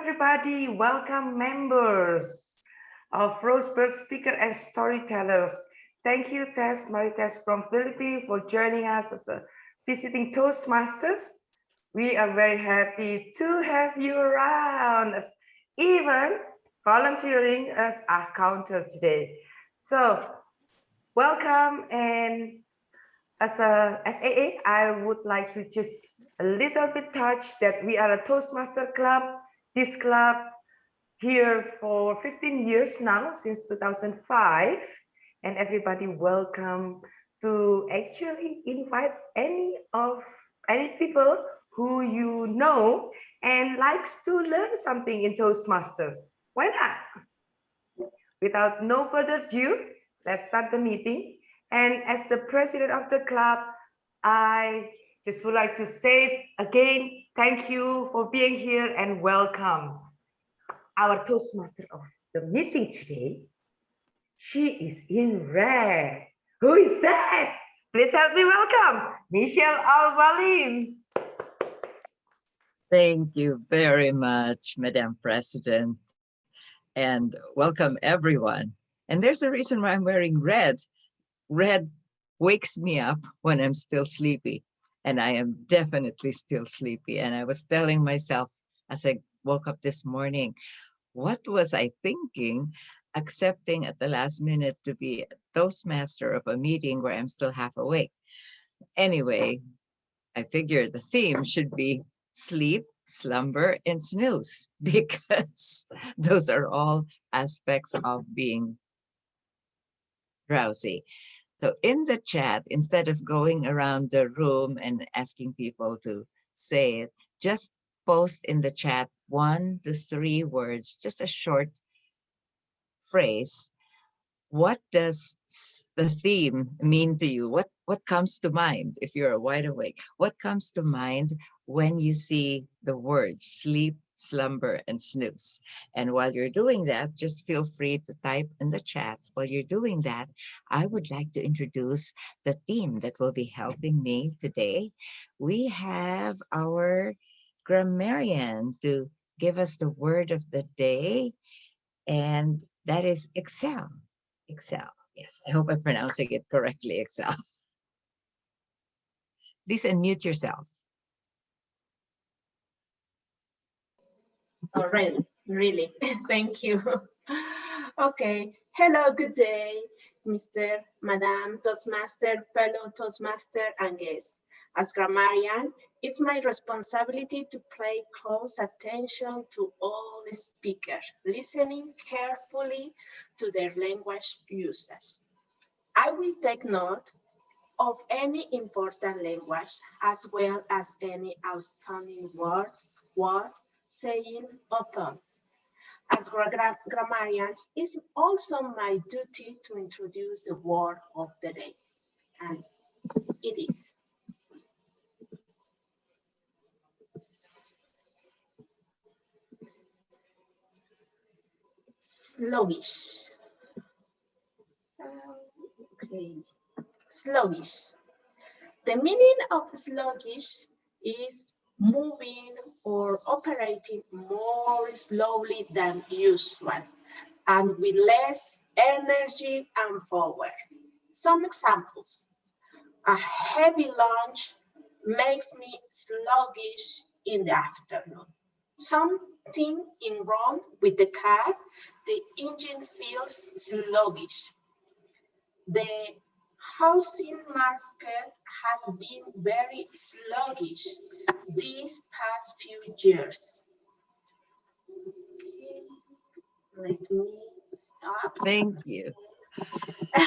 everybody. Welcome members of Roseburg Speaker and Storytellers. Thank you, Tess, Marites from Philippines for joining us as a visiting Toastmasters. We are very happy to have you around, even volunteering as our counter today. So welcome, and as a SAA, I would like to just a little bit touch that we are a Toastmaster club. This club here for 15 years now, since 2005, and everybody welcome to actually invite any people who you know and likes to learn something in Toastmasters. Why not? Without no further ado, let's start the meeting. And as the president of the club, I just would like to say again, thank you for being here and welcome. Our Toastmaster of the meeting today, she is in red. Who is that? Please help me welcome Michelle Alvalim. Thank you very much, Madam President, and welcome everyone. And there's a reason why I'm wearing red. Red wakes me up when I'm still sleepy, and I am definitely still sleepy. And I was telling myself as I woke up this morning, what was I thinking, accepting at the last minute to be a Toastmaster of a meeting where I'm still half awake? Anyway, I figured the theme should be sleep, slumber, and snooze, because those are all aspects of being drowsy. So in the chat, instead of going around the room and asking people to say it, just post in the chat 1 to 3 words, just a short phrase. What does the theme mean to you? What comes to mind if you're wide awake? What comes to mind when you see the words sleep, slumber, and snooze? And while you're doing that, just feel free to type in the chat. While you're doing that, I would like to introduce the team that will be helping me today. We have our grammarian to give us the word of the day, and that is excel. Excel. Yes, I hope I'm pronouncing it correctly, excel. Please unmute yourself. Oh, really. Thank you. Okay. Hello, good day, Mr. Madam Toastmaster, fellow Toastmaster, and guests. As grammarian, it's my responsibility to pay close attention to all the speakers, listening carefully to their language uses. I will take note of any important language as well as any outstanding words, saying, or thoughts. As grammarian, it's also my duty to introduce the word of the day, and it is sluggish. Okay, sluggish. The meaning of sluggish is moving or operating more slowly than usual and with less energy and power. Some examples. A heavy lunch makes me sluggish in the afternoon. Something in wrong with the car, the engine feels sluggish. The housing market has been very sluggish these past few years. Okay, let me stop. Thank you. Okay.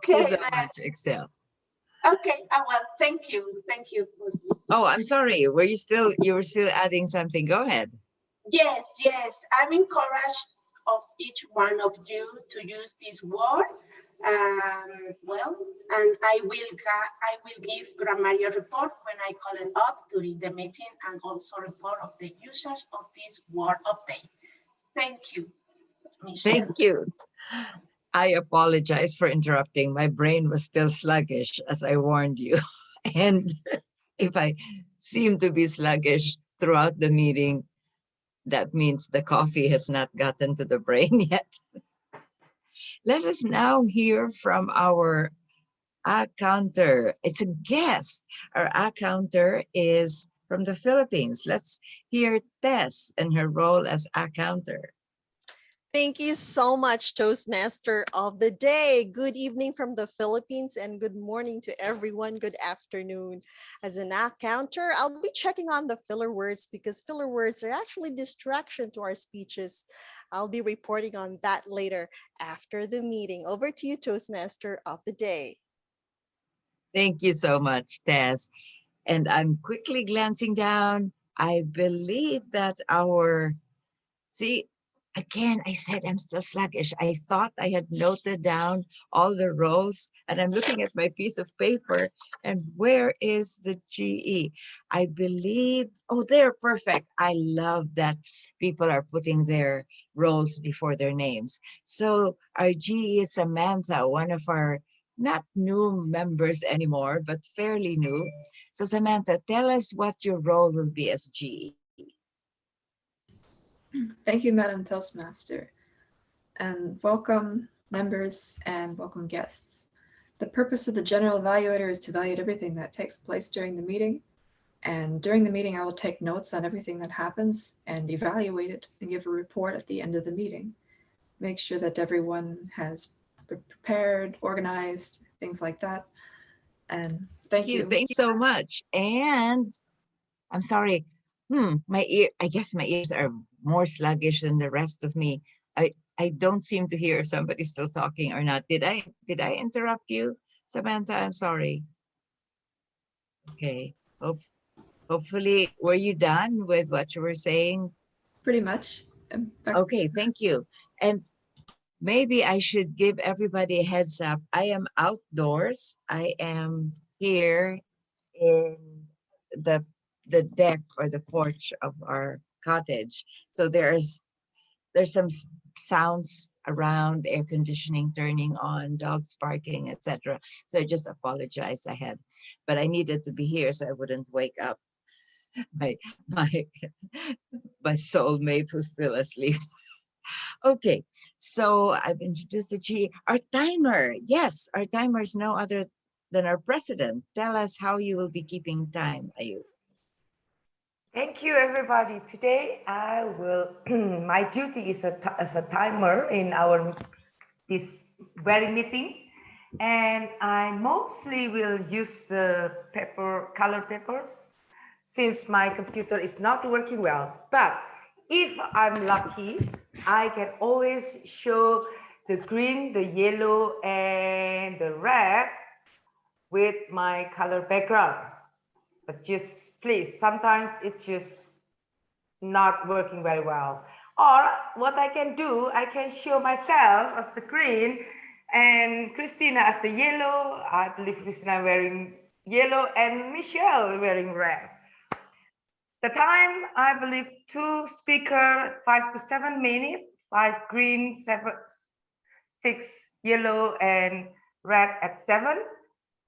Thank you so much, Excel. Okay, well, thank you. Thank you. Oh, I'm sorry. You were still adding something? Go ahead. Yes. I'm encouraged of each one of you to use this word. And I will give grammar report when I call it up during the meeting, and also report of the usage of this word update. Thank you, Michelle. Thank you. I apologize for interrupting. My brain was still sluggish, as I warned you. And if I seem to be sluggish throughout the meeting, That means the coffee has not gotten to the brain yet. Let us now hear from our counter. It's a guest. Our counter is from the Philippines. Let's hear Tess and her role as counter. Thank you so much, Toastmaster of the day. Good evening from the Philippines and good morning to everyone. Good afternoon. As an act counter, I'll be checking on the filler words because filler words are actually distraction to our speeches. I'll be reporting on that later after the meeting. Over to you, Toastmaster of the day. Thank you so much, Tess. And I'm quickly glancing down. I believe that see, again, I said I'm still sluggish. I thought I had noted down all the roles, and I'm looking at my piece of paper, and where is the GE? I believe, oh, they're perfect. I love that people are putting their roles before their names. So our GE is Samantha, one of our not new members anymore, but fairly new. So Samantha, tell us what your role will be as GE. Thank you, Madam Toastmaster, and welcome members and welcome guests. The purpose of the General Evaluator is to evaluate everything that takes place during the meeting. And during the meeting, I will take notes on everything that happens and evaluate it and give a report at the end of the meeting. Make sure that everyone has prepared, organized, things like that. And thank you. Thank you so much. And I'm sorry. I guess my ears are more sluggish than the rest of me. I don't seem to hear if somebody's still talking or not. Did I interrupt you, Samantha? I'm sorry. Okay. Hopefully, were you done with what you were saying? Pretty much. Okay, thank you. And maybe I should give everybody a heads up. I am outdoors. I am here in the deck or the porch of our cottage. So there's some sounds around, air conditioning turning on, dogs barking, etc. So I just apologize ahead. But I needed to be here so I wouldn't wake up my my my soulmate who's still asleep. Okay, so I've introduced the G. Our timer, yes, our timer is no other than our president. Tell us how you will be keeping time, Ayu. Thank you, everybody. Today, my duty is as a timer in this very meeting. And I mostly will use the color papers since my computer is not working well. But if I'm lucky, I can always show the green, the yellow, and the red with my color background. But just please, sometimes it's just not working very well. Or what I can do, I can show myself as the green and Christina as the yellow. I believe Christina wearing yellow and Michelle wearing red. The time, I believe, 2 speaker, 5 to 7 minutes, 5 green, 6 yellow, and red at 7.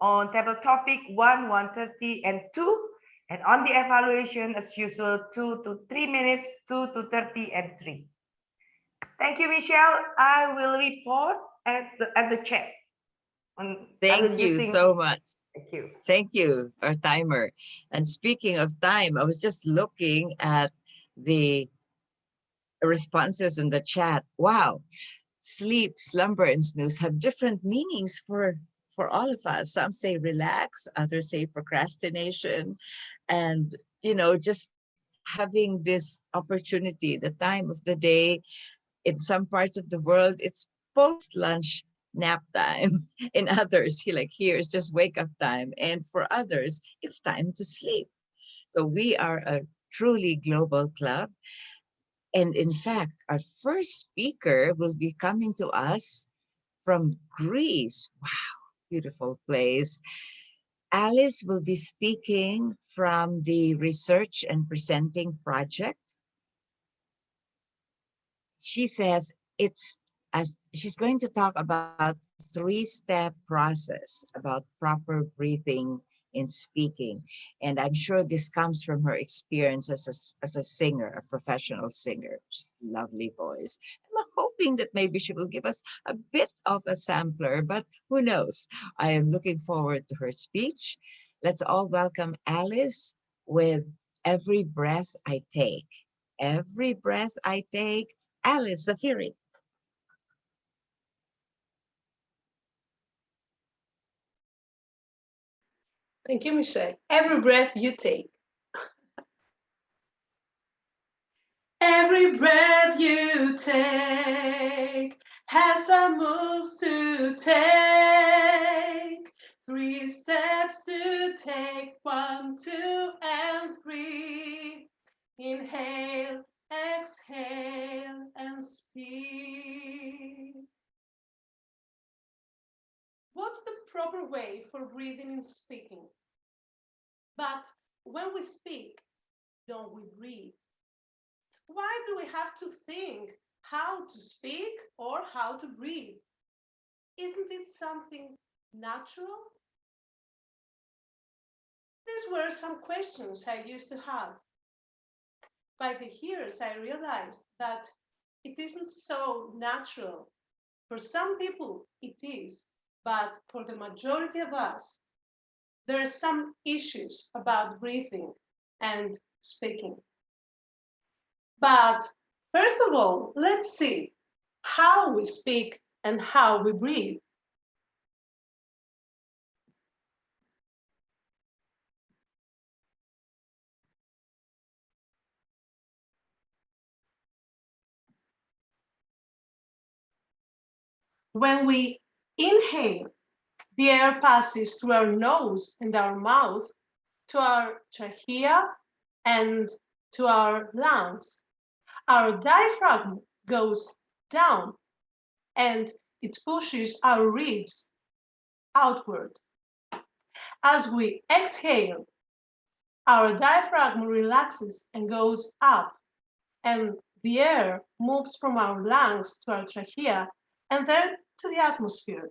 On table topic 1, 1:30, and 2. And on the evaluation, as usual, 2 to 3 minutes, 2 to 30, and 3. Thank you, Michelle. I will report at the chat. Thank you so much. Thank you. Thank you, our timer. And speaking of time, I was just looking at the responses in the chat. Wow, sleep, slumber, and snooze have different meanings for all of us. Some say relax, others say procrastination, and just having this opportunity, the time of the day. In some parts of the world, it's post-lunch nap time. In others, here's just wake up time. And for others, it's time to sleep. So we are a truly global club. And in fact, our first speaker will be coming to us from Greece. Wow, beautiful place. Alice will be speaking from the Research and Presenting Project. She says she's going to talk about a 3-step process about proper breathing in speaking. And I'm sure this comes from her experience as a singer, a professional singer, just lovely voice. I'm hoping that maybe she will give us a bit of a sampler, but who knows? I am looking forward to her speech. Let's all welcome Alice with Every Breath I Take. Every breath I take. Alice Zafiri. Thank you, Michelle. Every breath you take. Every breath you take has some moves to take. 3 steps to take, 1, 2, and 3. Inhale, exhale, and speak. What's the proper way for breathing and speaking? But when we speak, don't we breathe? Why do we have to think how to speak or how to breathe? Isn't it something natural? These were some questions I used to have. By the years, I realized that it isn't so natural. For some people, it is, but for the majority of us, there are some issues about breathing and speaking. But first of all, let's see how we speak and how we breathe. When we inhale, the air passes through our nose and our mouth to our trachea and to our lungs. Our diaphragm goes down and it pushes our ribs outward. As we exhale, our diaphragm relaxes and goes up, and the air moves from our lungs to our trachea and then to the atmosphere.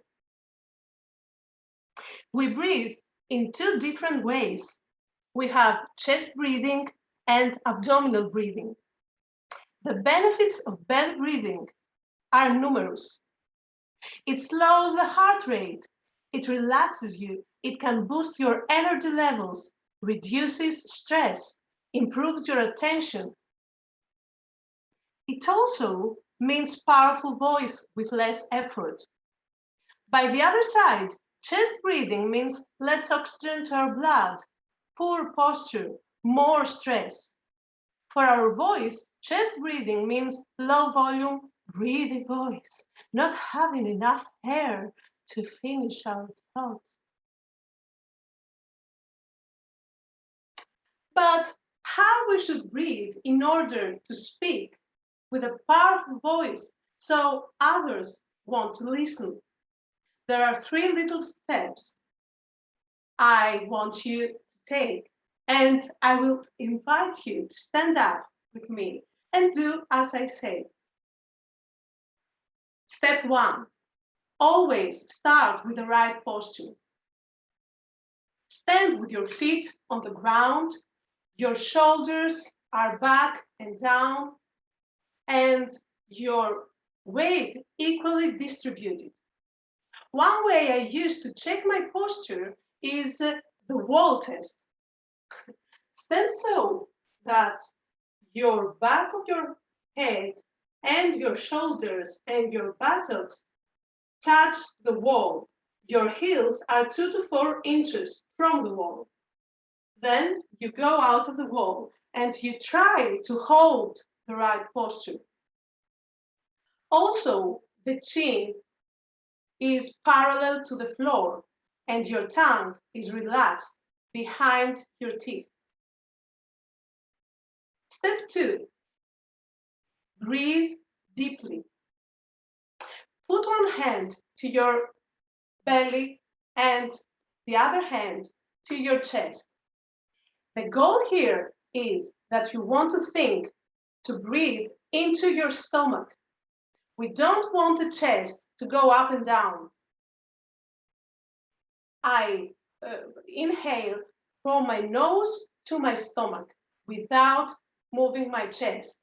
We breathe in 2 different ways. We have chest breathing and abdominal breathing. The benefits of belly breathing are numerous. It slows the heart rate, it relaxes you, it can boost your energy levels, reduces stress, improves your attention. It also means powerful voice with less effort. By the other side, chest breathing means less oxygen to our blood, poor posture, more stress. For our voice, chest breathing means low volume, breathy voice, not having enough air to finish our thoughts. But how we should breathe in order to speak with a powerful voice so others want to listen? There are 3 little steps I want you to take, and I will invite you to stand up with me and do as I say. Step 1, always start with the right posture. Stand with your feet on the ground, your shoulders are back and down, and your weight equally distributed. One way I use to check my posture is the wall test. Stand so that your back of your head and your shoulders and your buttocks touch the wall. Your heels are 2 to 4 inches from the wall. Then you go out of the wall and you try to hold the right posture. Also, the chin is parallel to the floor and your tongue is relaxed behind your teeth. Step 2, breathe deeply. Put one hand to your belly and the other hand to your chest. The goal here is that you want to think to breathe into your stomach. We don't want the chest to go up and down. I inhale from my nose to my stomach without moving my chest.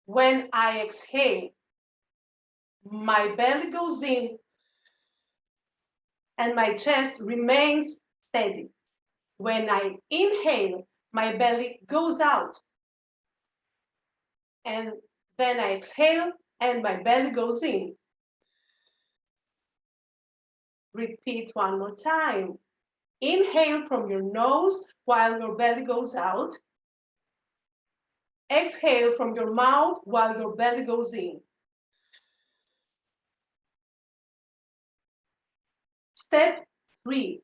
When I exhale, my belly goes in and my chest remains steady. When I inhale, my belly goes out. And then I exhale and my belly goes in. Repeat one more time. Inhale from your nose while your belly goes out. Exhale from your mouth while your belly goes in. Step 3.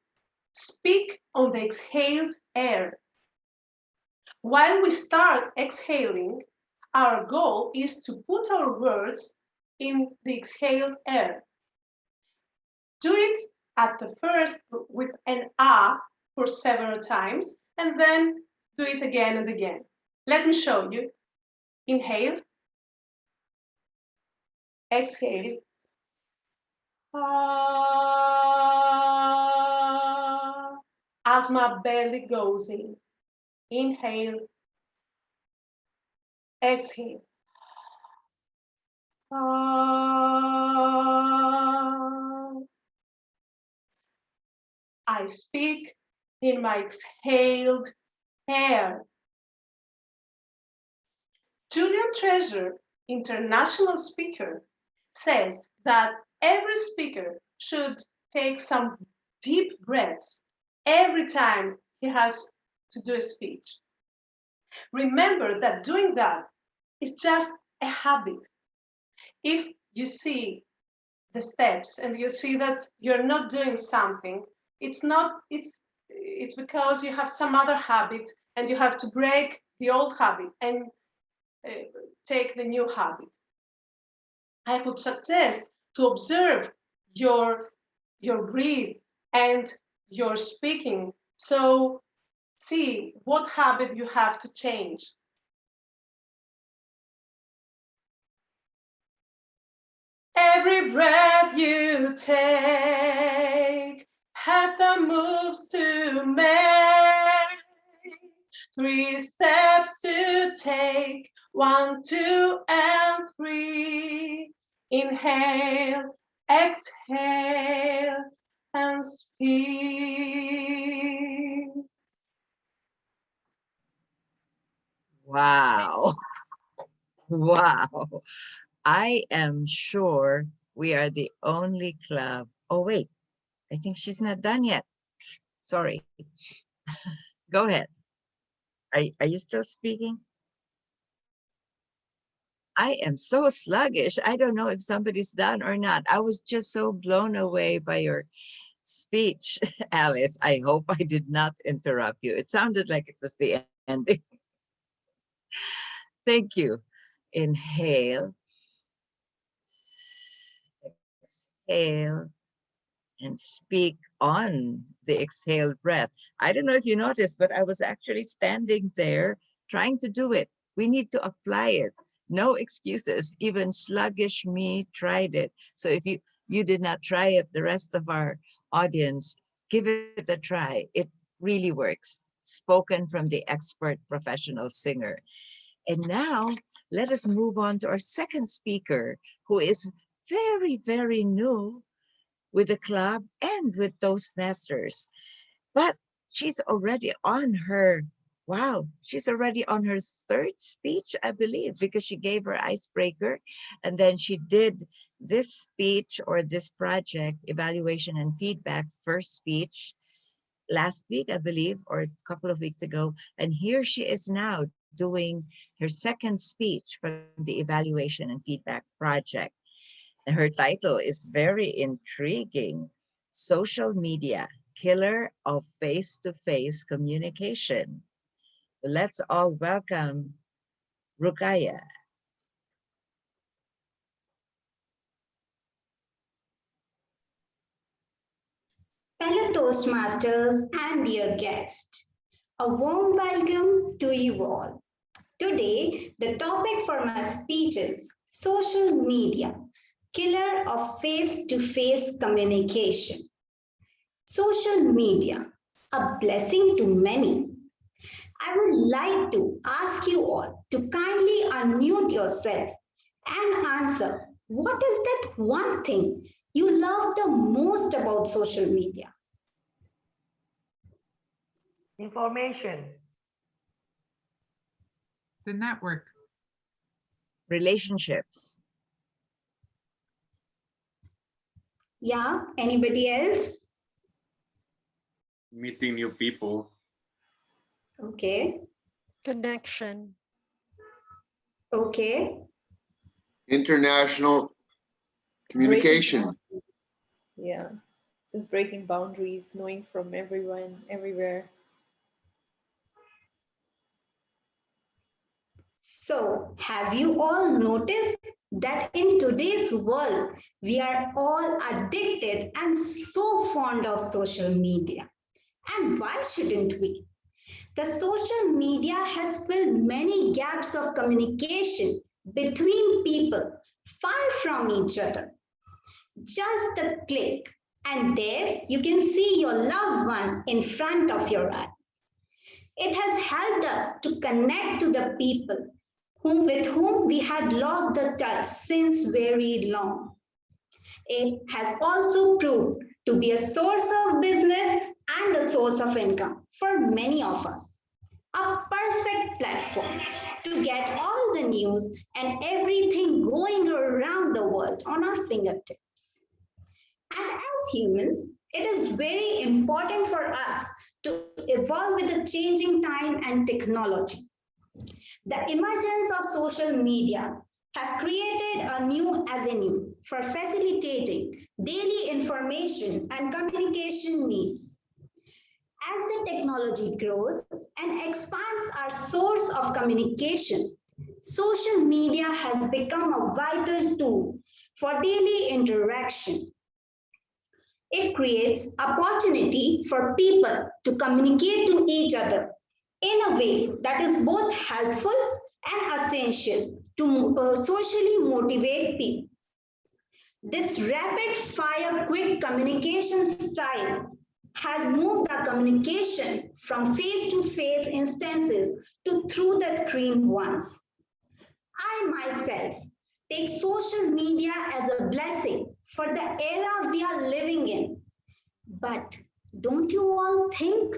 Speak on the exhaled air. While we start exhaling, our goal is to put our words in the exhaled air. Do it at the first with an ah for several times, and then do it again and again. Let me show you. Inhale, exhale. Ah, as my belly goes in. Inhale, exhale. Ah, I speak in my exhaled air. Julia Treasure, international speaker, says that every speaker should take some deep breaths every time he has to do a speech. Remember that doing that is just a habit. If you see the steps and you see that you're not doing something, it's because you have some other habit and you have to break the old habit and take the new habit. I would suggest to observe your breath and your speaking. So see what habit you have to change. Every breath you take has some moves to make. 3 steps to take, 1, 2, and 3. Inhale, exhale, and speak. Wow. Wow. I am sure we are the only club. Oh, wait, I think she's not done yet. Sorry. Go ahead. Are you still speaking? I am so sluggish. I don't know if somebody's done or not. I was just so blown away by your speech, Alice. I hope I did not interrupt you. It sounded like it was the ending. Thank you. Inhale, exhale, and speak on the exhaled breath. I don't know if you noticed, but I was actually standing there trying to do it. We need to apply it. No excuses. Even sluggish me tried it. So if you did not try it, the rest of our audience, give it a try. It really works. Spoken from the expert professional singer. And now let us move on to our second speaker, who is very, very new with the club and with Toastmasters. But she's already on her, wow, she's already on her third speech, I believe, because she gave her icebreaker. And then she did this speech or this project, evaluation and feedback, first speech last week, I believe, or a couple of weeks ago. And here she is now doing her second speech from the evaluation and feedback project. And her title is very intriguing. Social Media, Killer of Face-to-Face Communication. Let's all welcome Rukaya. Fellow Toastmasters and dear guests, a warm welcome to you all. Today, the topic for my speech is social media, killer of face-to-face communication. Social media, a blessing to many. I would like to ask you all to kindly unmute yourself and answer, what is that one thing you love the most about social media? Information. The network. Relationships. Yeah, anybody else? Meeting new people. Okay, Connection. okay. International communication. Breaking boundaries. Yeah, just breaking boundaries, knowing from everyone, everywhere. So, have you all noticed that in today's world, we are all addicted and so fond of social media? And why shouldn't we? The social media has filled many gaps of communication between people far from each other. Just a click, and there you can see your loved one in front of your eyes. It has helped us to connect to the people with whom we had lost the touch since very long. It has also proved to be a source of business and a source of income for many of us. A perfect platform to get all the news and everything going around the world on our fingertips. And as humans, it is very important for us to evolve with the changing time and technology. The emergence of social media has created a new avenue for facilitating daily information and communication needs. As the technology grows and expands our source of communication, social media has become a vital tool for daily interaction. It creates opportunity for people to communicate to each other in a way that is both helpful and essential to socially motivate people. This rapid fire quick communication style has moved our communication from face-to-face instances to through the screen ones. I myself take social media as a blessing for the era we are living in. But don't you all think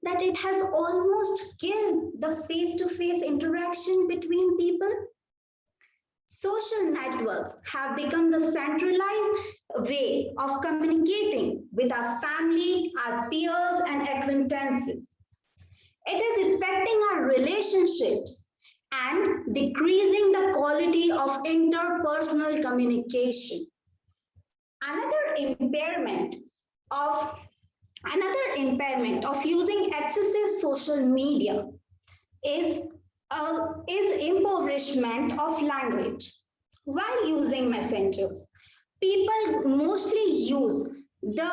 that it has almost killed the face-to-face interaction between people? Social networks have become the centralized way of communicating with our family, our peers, and acquaintances. It is affecting our relationships and decreasing the quality of interpersonal communication. Another impairment of using excessive social media is impoverishment of language. While using messengers, people mostly use the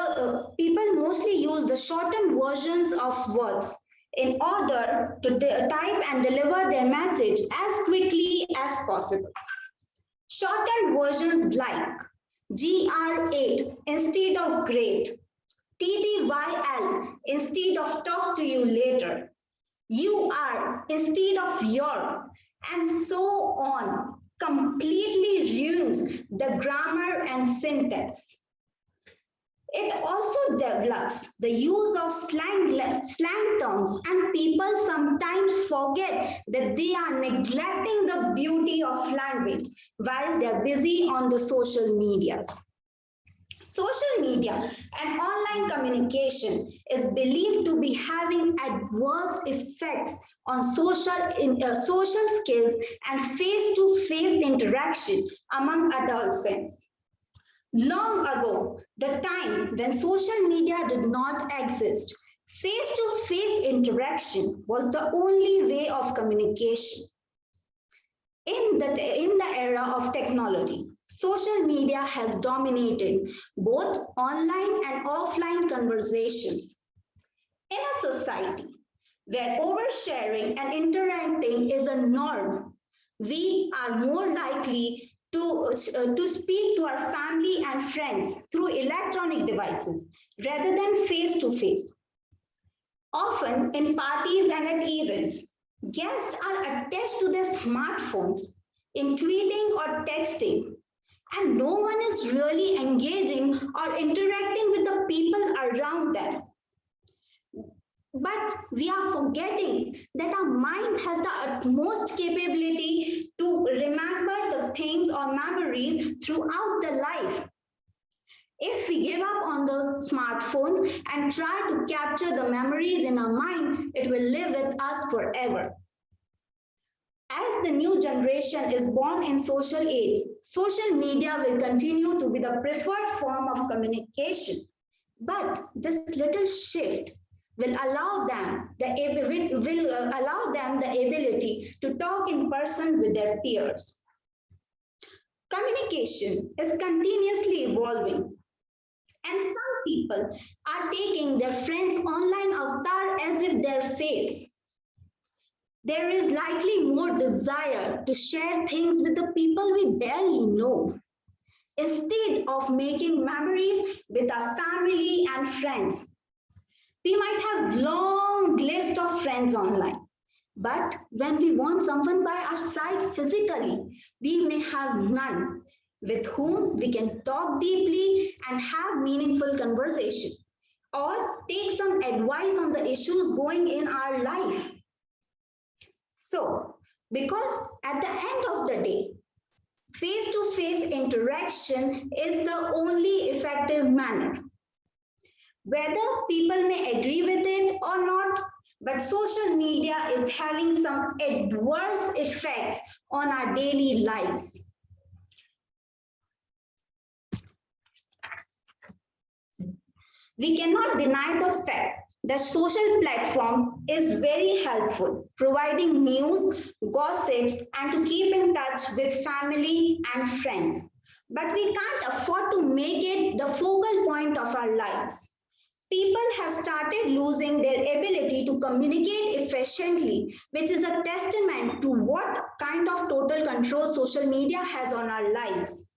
shortened versions of words in order to type and deliver their message as quickly as possible. Shortened versions like GR8 instead of great, TTYL instead of talk to you later, you are instead of your, and so on, completely ruins the grammar and syntax. It also develops the use of slang terms, and people sometimes forget that they are neglecting the beauty of language while they're busy on the social medias. Social media and online communication is believed to be having adverse effects on social skills and face-to-face interaction among adolescents. Long ago, the time when social media did not exist, face-to-face interaction was the only way of communication. In the era of technology, social media has dominated both online and offline conversations. In a society where oversharing and interacting is a norm, we are more likely to speak to our family and friends through electronic devices rather than face to face. Often in parties and at events, guests are attached to their smartphones in tweeting or texting, and no one is really engaging or interacting with the people around them. But we are forgetting that our mind has the utmost capability to remember the things or memories throughout the life. If we give up on those smartphones and try to capture the memories in our mind, it will live with us forever. As the new generation is born in social age, social media will continue to be the preferred form of communication. But this little shift will allow them the ability to talk in person with their peers. Communication is continuously evolving, and some people are taking their friends' online avatar as if their face. There is likely more desire to share things with the people we barely know, instead of making memories with our family and friends. We might have long list of friends online, but when we want someone by our side physically, we may have none with whom we can talk deeply and have meaningful conversation or take some advice on the issues going in our life. So, because at the end of the day, face-to-face interaction is the only effective manner. Whether people may agree with it or not, but social media is having some adverse effects on our daily lives. We cannot deny the fact that social platform is very helpful, providing news, gossips, and to keep in touch with family and friends. But we can't afford to make it the focal point of our lives. People have started losing their ability to communicate efficiently, which is a testament to what kind of total control social media has on our lives.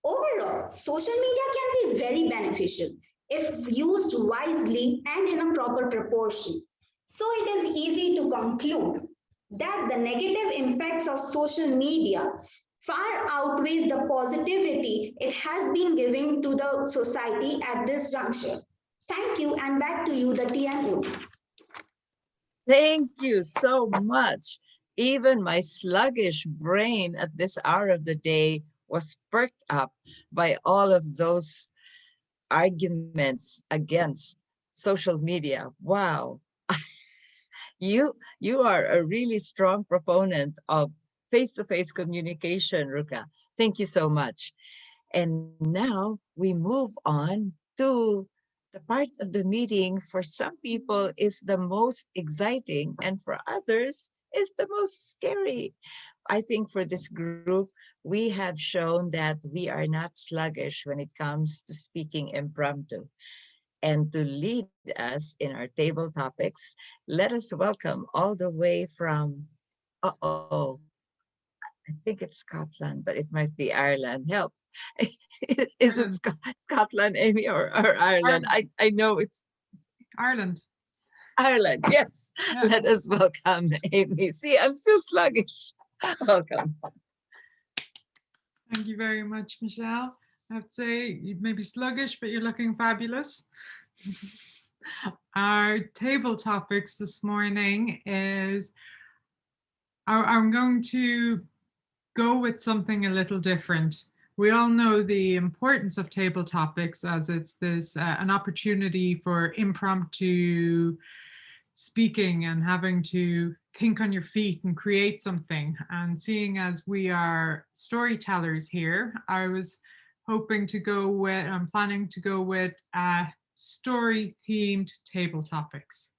Overall, social media can be very beneficial if used wisely and in a proper proportion. So it is easy to conclude that the negative impacts of social media far outweighs the positivity it has been giving to the society at this juncture. Thank you, and back to you, the TMO. Thank you so much. Even my sluggish brain at this hour of the day was perked up by all of those arguments against social media. Wow. You are a really strong proponent of face-to-face communication, Ruka. Thank you so much. And now we move on to the part of the meeting for some people is the most exciting and for others is the most scary. I think for this group, we have shown that we are not sluggish when it comes to speaking impromptu. And to lead us in our table topics, let us welcome all the way from, uh-oh, I think it's Scotland, but it might be Ireland. Help. Is it Scotland, Amy, or Ireland? I know it's Ireland. Ireland, yes. Yeah. Let us welcome Amy. See, I'm still sluggish. Welcome. Thank you very much, Michelle. I have to say, you may be sluggish, but you're looking fabulous. Our table topics this morning is, I'm going to go with something a little different. We all know the importance of table topics as it's this an opportunity for impromptu speaking and having to think on your feet and create something. And seeing as we are storytellers here, I was hoping to go with, I'm planning to go with story themed table topics.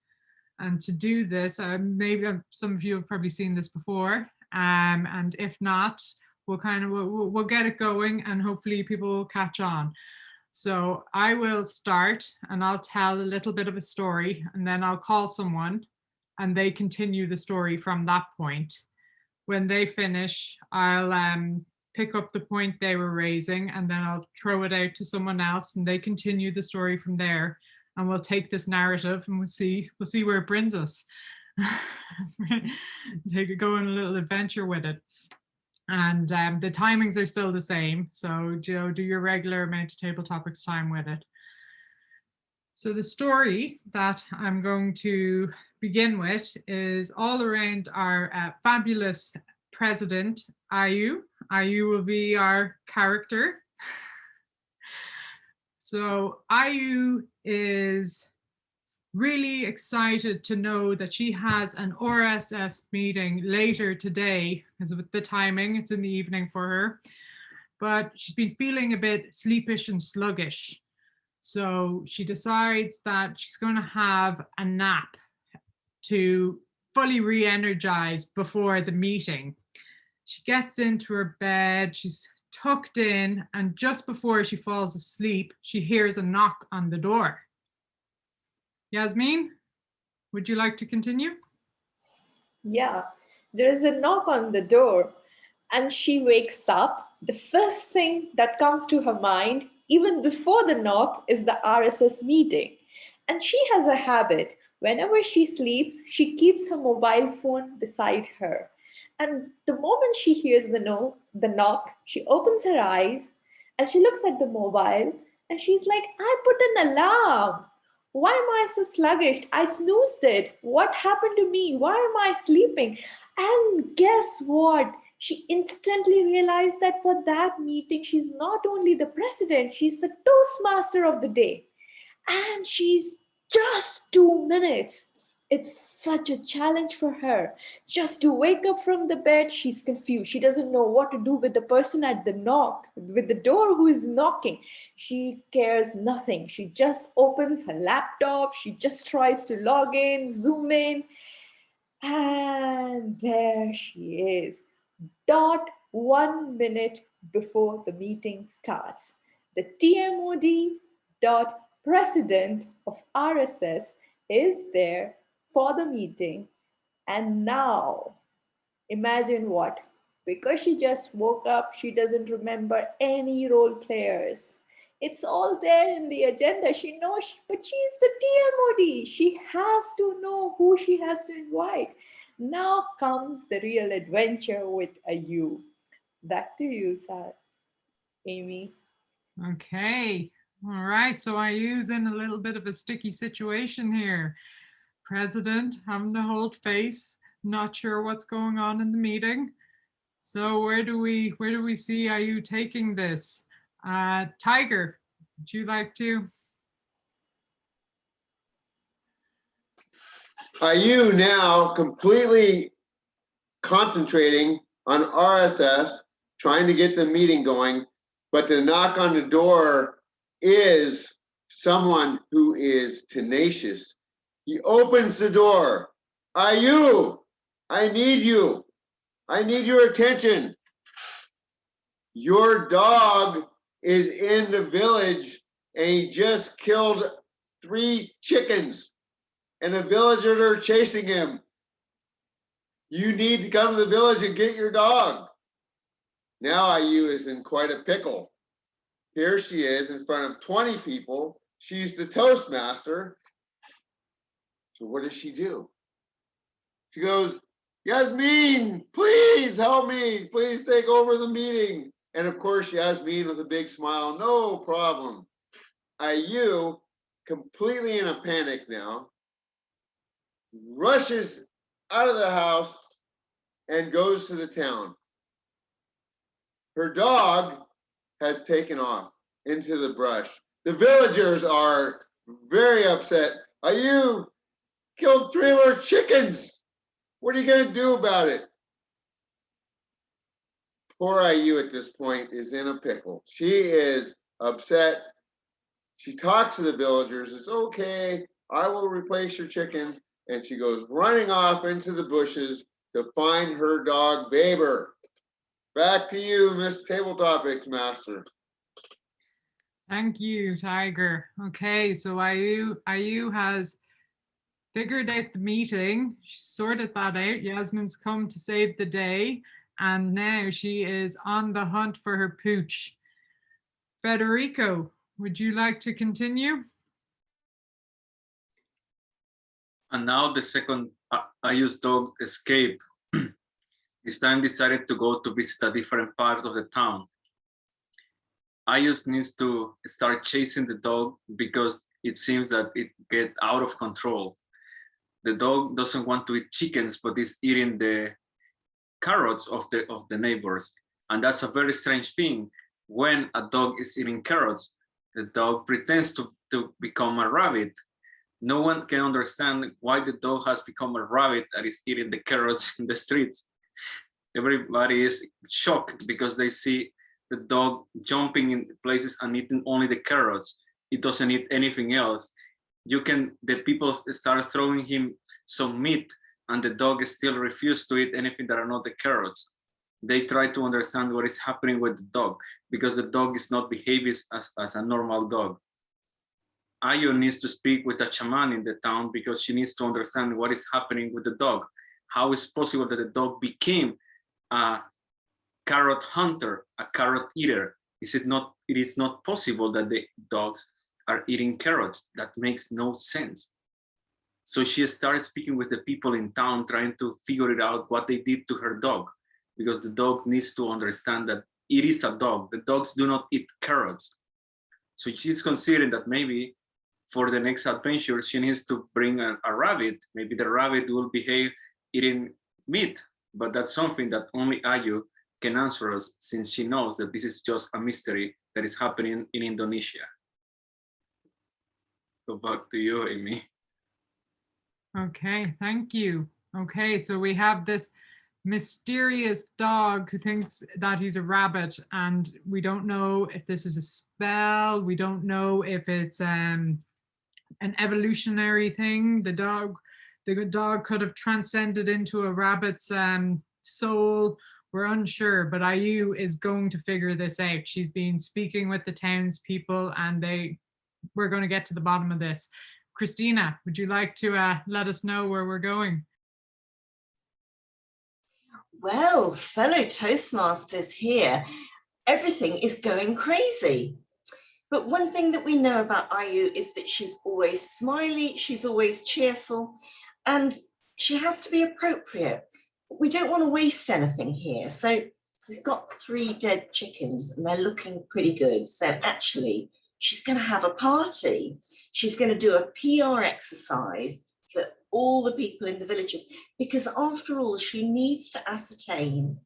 And to do this, maybe some of you have probably seen this before. And if not, we'll get it going and hopefully people will catch on. So I will start and I'll tell a little bit of a story and then I'll call someone and they continue the story from that point. When they finish, I'll pick up the point they were raising, and then I'll throw it out to someone else and they continue the story from there. And we'll take this narrative and we'll see where it brings us. Go on a little adventure with it. And the timings are still the same. So Joe, do your regular amount of table topics time with it. So the story that I'm going to begin with is all around our fabulous president, Ayu. Ayu will be our character. So Ayu is really excited to know that she has an RSS meeting later today, because with the timing, it's in the evening for her. But she's been feeling a bit sleepish and sluggish. So she decides that she's going to have a nap to fully re-energize before the meeting. She gets into her bed, she's tucked in, and just before she falls asleep, she hears a knock on the door. Yasmin, would you like to continue? Yeah, there is a knock on the door and she wakes up. The first thing that comes to her mind, even before the knock, is the RSS meeting. And she has a habit. Whenever she sleeps, she keeps her mobile phone beside her. And the moment she hears the knock, she opens her eyes and she looks at the mobile and she's like, I put an alarm. Why am I so sluggish? I snoozed it. What happened to me? Why am I sleeping? And guess what? She instantly realized that for that meeting, she's not only the president, she's the Toastmaster of the day. And she's just 2 minutes. It's such a challenge for her. Just to wake up from the bed, she's confused. She doesn't know what to do with the person at the knock, with the door who is knocking. She cares nothing. She just opens her laptop. She just tries to log in, zoom in. And there she is. Dot 1 minute before the meeting starts. The TMOD dot president of RSS is there for the meeting. And now, imagine what? Because she just woke up, she doesn't remember any role players. It's all there in the agenda. She knows, but she's the TMOD. She has to know who she has to invite. Now comes the real adventure with Ayu. Back to you, Amy. Okay. All right. So Ayu's in a little bit of a sticky situation here. President having to hold face, not sure what's going on in the meeting. So where do we see Ayu taking this? Tiger, would you like to? Ayu now completely concentrating on RSS, trying to get the meeting going, but the knock on the door is someone who is tenacious. He opens the door. Ayu, I need you. I need your attention. Your dog is in the village and he just killed 3 chickens and the villagers are chasing him. You need to come to the village and get your dog. Now Ayu is in quite a pickle. Here she is in front of 20 people. She's the Toastmaster. So what does she do? She goes, Yasmin, please help me. Please take over the meeting. And of course, Yasmin with a big smile, no problem. Ayu, completely in a panic now, rushes out of the house and goes to the town. Her dog has taken off into the brush. The villagers are very upset. Ayu killed 3 more chickens. What are you going to do about it? Poor Ayu at this point is in a pickle. She is upset. She talks to the villagers. It's okay. I will replace your chickens. And she goes running off into the bushes to find her dog, Baber. Back to you, Miss Table Topics Master. Thank you, Tiger. Okay, so Ayu has figured out the meeting. She sorted that out. Yasmin's come to save the day. and now she is on the hunt for her pooch. Federico, would you like to continue? And now the second Ayu's dog escaped. This time decided to go to visit a different part of the town. Ayus needs to start chasing the dog because it seems that it get out of control. The dog doesn't want to eat chickens, but is eating the carrots of the neighbors. And that's a very strange thing. When a dog is eating carrots, the dog pretends to become a rabbit. No one can understand why the dog has become a rabbit that is eating the carrots in the streets. Everybody is shocked because they see the dog jumping in places and eating only the carrots. It doesn't eat anything else. The people start throwing him some meat and the dog still refuses to eat anything that are not the carrots. They try to understand what is happening with the dog because the dog is not behaving as a normal dog. Ayo needs to speak with a shaman in the town because she needs to understand what is happening with the dog. How is it possible that the dog became a carrot hunter, a carrot eater? It is not possible that the dogs are eating carrots. That makes no sense. So she started speaking with the people in town, trying to figure it out what they did to her dog, because the dog needs to understand that it is a dog. The dogs do not eat carrots. So she's considering that maybe for the next adventure, she needs to bring a rabbit. Maybe the rabbit will behave eating meat, but that's something that only Ayu can answer us, since she knows that this is just a mystery that is happening in Indonesia. Go back to you, Amy. Okay, thank you. Okay, so we have this mysterious dog who thinks that he's a rabbit, and we don't know if this is a spell. We don't know if it's an evolutionary thing. The dog could have transcended into a rabbit's soul. We're unsure, but Ayu is going to figure this out. She's been speaking with the townspeople, and we're going to get to the bottom of this. Christina, would you like to let us know where we're going? Well, fellow Toastmasters here, everything is going crazy. But one thing that we know about Ayu is that she's always smiley, she's always cheerful, and she has to be appropriate. We don't want to waste anything here. So we've got 3 dead chickens and they're looking pretty good. So actually, she's going to have a party. She's going to do a PR exercise for all the people in the villages, because after all, she needs to ascertain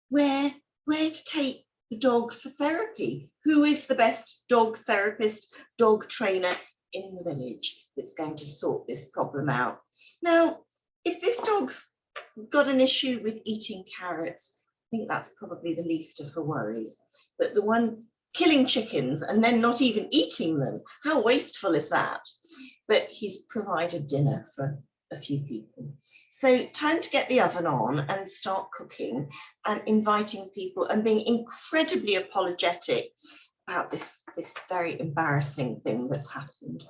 where to take the dog for therapy. Who is the best dog therapist, dog trainer in the village that's going to sort this problem out? Now, if this dog's got an issue with eating carrots, I think that's probably the least of her worries. But the one killing chickens and then not even eating them, how wasteful is that? But he's provided dinner for a few people. So time to get the oven on and start cooking and inviting people and being incredibly apologetic about this very embarrassing thing that's happened.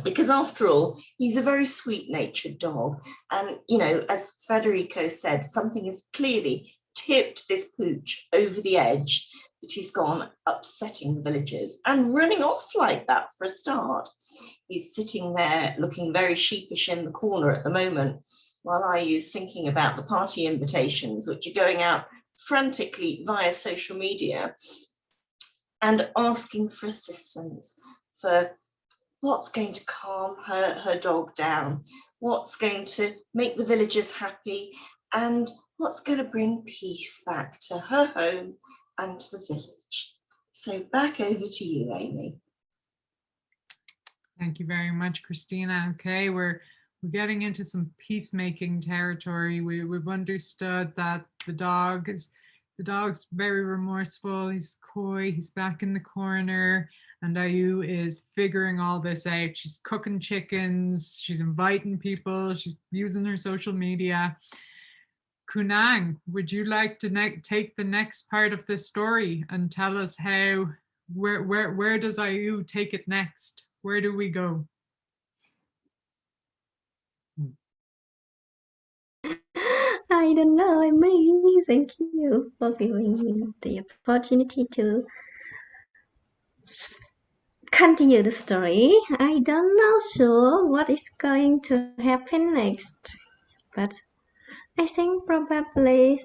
Because after all, he's a very sweet-natured dog. And, you know, as Federico said, something has clearly tipped this pooch over the edge, that he's gone upsetting the villagers and running off like that for a start. He's sitting there looking very sheepish in the corner at the moment, while Ayu's thinking about the party invitations, which are going out frantically via social media, and asking for assistance for what's going to calm her dog down, what's going to make the villagers happy, and what's going to bring peace back to her home and to the village. So back over to you, Amy. Thank you very much, Christina. Okay, we're getting into some peacemaking territory. We've understood that the dog's very remorseful. He's coy. He's back in the corner, and Ayu is figuring all this out. She's cooking chickens. She's inviting people. She's using her social media. Kunang, would you like to take the next part of this story and tell us where does Ayu take it next? Where do we go? I don't know, Amy. Thank you for giving me the opportunity to continue the story. I don't know sure what is going to happen next, but I think probably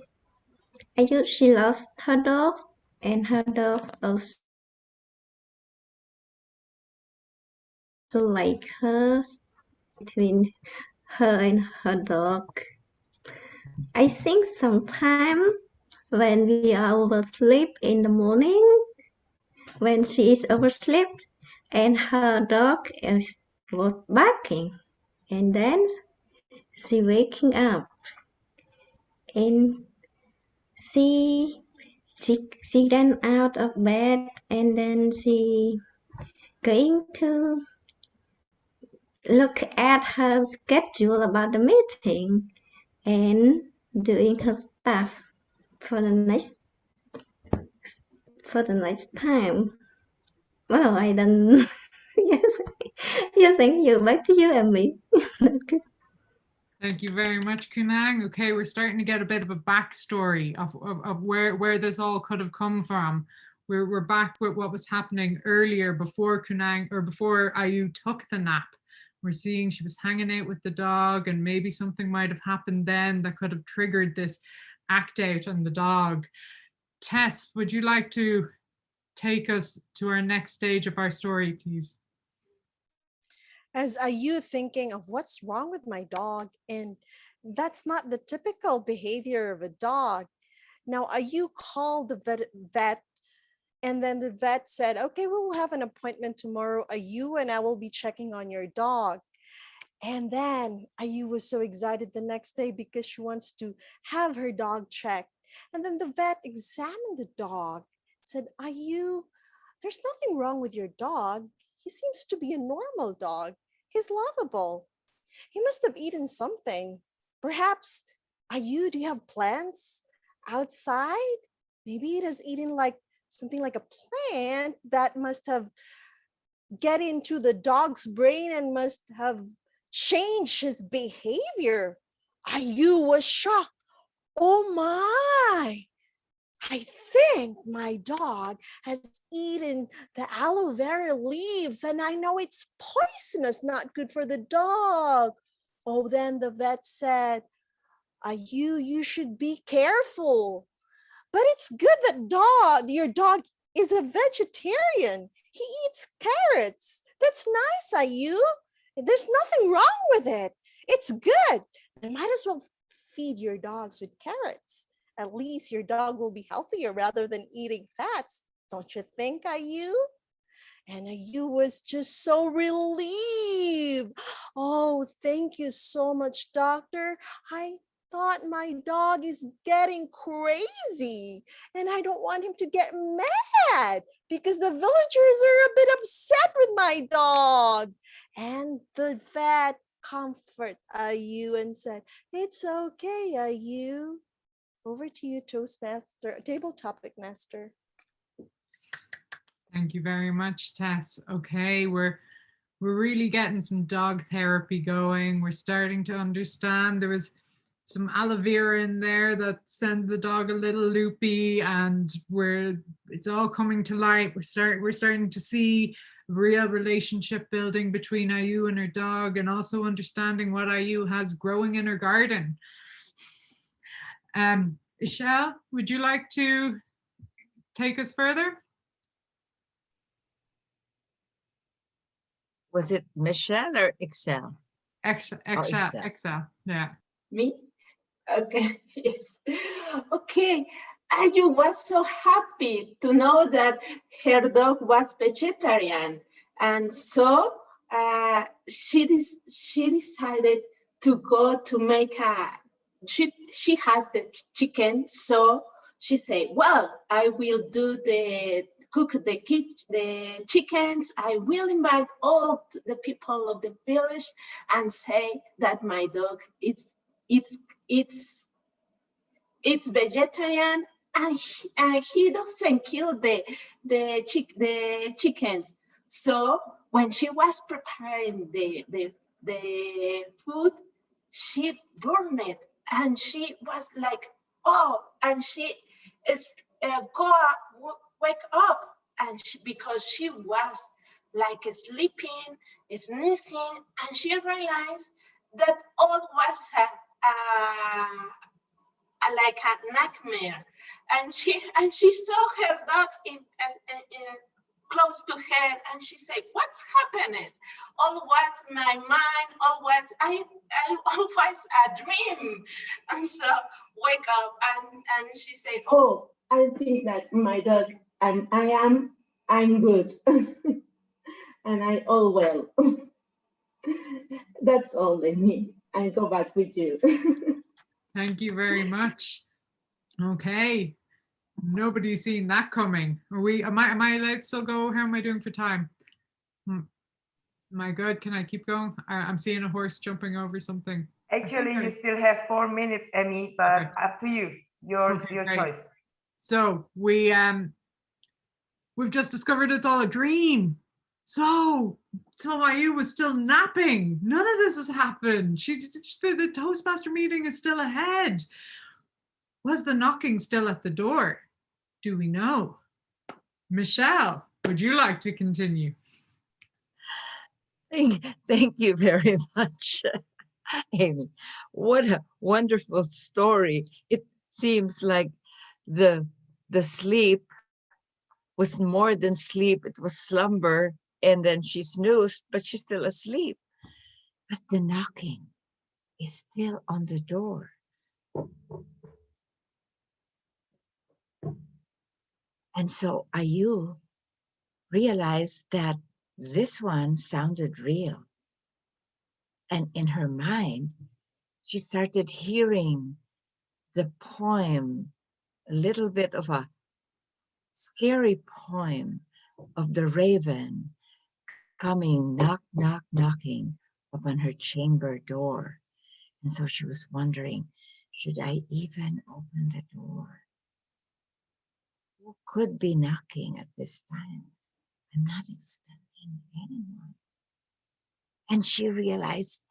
she loves her dogs, and her dogs also like hers. Between her and her dog, I think sometime when we are oversleep in the morning, when she is oversleep and her dog was barking, and then she waking up and she ran out of bed, and then she going to look at her schedule about the meeting and doing her stuff for the next time. Well, I don't. Yes, yes, thank you. Back to you, Emily. Thank you very much, Kunang. Okay, we're starting to get a bit of a backstory of where this all could have come from. We're back with what was happening earlier before Kunang, or before Ayu took the nap. We're seeing she was hanging out with the dog, and maybe something might have happened then that could have triggered this act out on the dog. Tess, would you like to take us to our next stage of our story, please? As are you thinking of what's wrong with my dog? And that's not the typical behavior of a dog. Now, are you called the vet, and then the vet said, okay, we'll have an appointment tomorrow. Ayu and I will be checking on your dog. And then Ayu was so excited the next day because she wants to have her dog checked. And then the vet examined the dog, said, Ayu, there's nothing wrong with your dog. He seems to be a normal dog. He's lovable. He must have eaten something. Perhaps, Ayu, do you have plants outside? Maybe it has eaten something like a plant that must have get into the dog's brain and must have changed his behavior. Ayu was shocked. Oh my! I think my dog has eaten the aloe vera leaves, and I know it's poisonous, not good for the dog. Oh, then the vet said, you should be careful. But it's good that your dog is a vegetarian. He eats carrots. That's nice, Ayu. There's nothing wrong with it. It's good. They might as well feed your dogs with carrots. At least your dog will be healthier rather than eating fats. Don't you think, Ayu? And Ayu was just so relieved. Oh, thank you so much, doctor. I thought my dog is getting crazy, and I don't want him to get mad because the villagers are a bit upset with my dog. And the vet comforted Ayu and said, it's okay, Ayu. Over to you, Toastmaster, table topic master. Thank you very much, Tess. Okay, we're really getting some dog therapy going. We're starting to understand. There was some aloe vera in there that sent the dog a little loopy, and it's all coming to light. We're starting to see real relationship building between Ayu and her dog, and also understanding what Ayu has growing in her garden. Ishel, would you like to take us further? Was it Michelle or Excel? Excel, yeah. Me? Okay, yes. Okay, Ayu was so happy to know that her dog was vegetarian. And so she decided to go to make she has the chicken, so she said, well, I will cook the chickens. I will invite all the people of the village and say that my dog it's vegetarian, and he doesn't kill the chickens. So when she was preparing the food, she burned it, and she was like, oh, and she is wake up, and because she was like sleeping, sneezing, and she realized that all was like a nightmare, and she saw her dogs in close to her, and she said, "What's happened? All was my mind, all was I all was a dream." And so wake up, and she said, "Oh, I think that my dog and I'm good." And I all well. That's all I need. I go back with you. Thank you very much. Okay. Nobody's seen that coming. Am I allowed to still go? How am I doing for time? Am I good? Can I keep going? I'm seeing a horse jumping over something. Actually, you still have 4 minutes, Emmy, but okay. Up to you. Your Great. choice. So we've just discovered it's all a dream. So IU was still napping. None of this has happened. The Toastmaster meeting is still ahead. Was the knocking still at the door? Do we know? Michelle, would you like to continue? Thank you very much, Amy. What a wonderful story. It seems like the sleep was more than sleep. It was slumber, and then she snoozed, but she's still asleep. But the knocking is still on the door. And so Ayu realized that this one sounded real. And in her mind, she started hearing the poem, a little bit of a scary poem of the raven coming, knock, knock, knocking upon her chamber door. And so she was wondering, should I even open the door? Who could be knocking at this time? I'm not expecting anyone. And she realized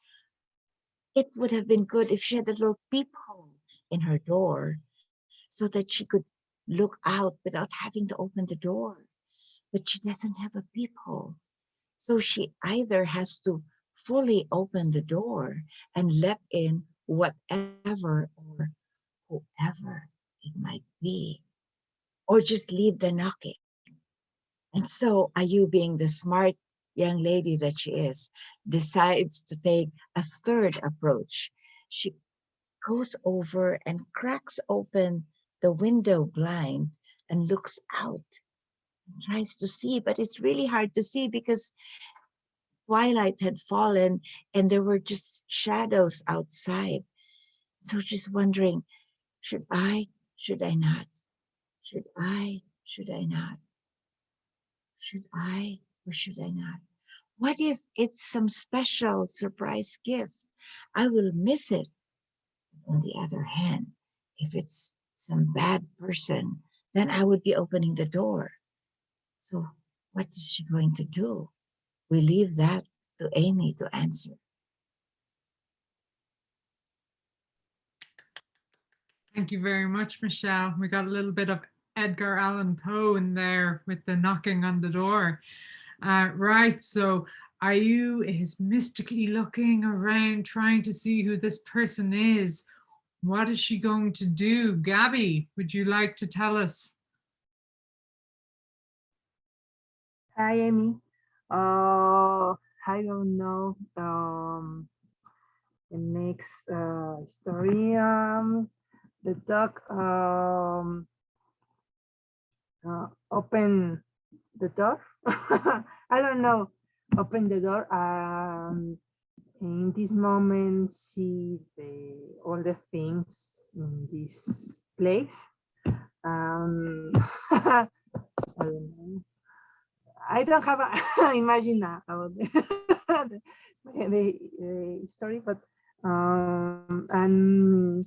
it would have been good if she had a little peephole in her door so that she could look out without having to open the door. But she doesn't have a peephole. So she either has to fully open the door and let in whatever or whoever it might be, or just leave the knocking. And so Ayu, being the smart young lady that she is, decides to take a third approach. She goes over and cracks open the window blind and looks out, tries to see, but it's really hard to see because twilight had fallen and there were just shadows outside. So she's wondering, should I not? Should I not? Should I or should I not? What if it's some special surprise gift? I will miss it. On the other hand, if it's some bad person, then I would be opening the door. So what is she going to do? We leave that to Amy to answer. Thank you very much, Michelle. We got a little bit of Edgar Allan Poe in there with the knocking on the door. Right, so Ayu is mystically looking around, trying to see who this person is. What is she going to do? Gabby, would you like to tell us? Hi, Amy. I don't know the next story. The dog open the door. I don't know. Open the door. In this moment, see all the things in this place. I don't know. I don't have a imagine about the story, but and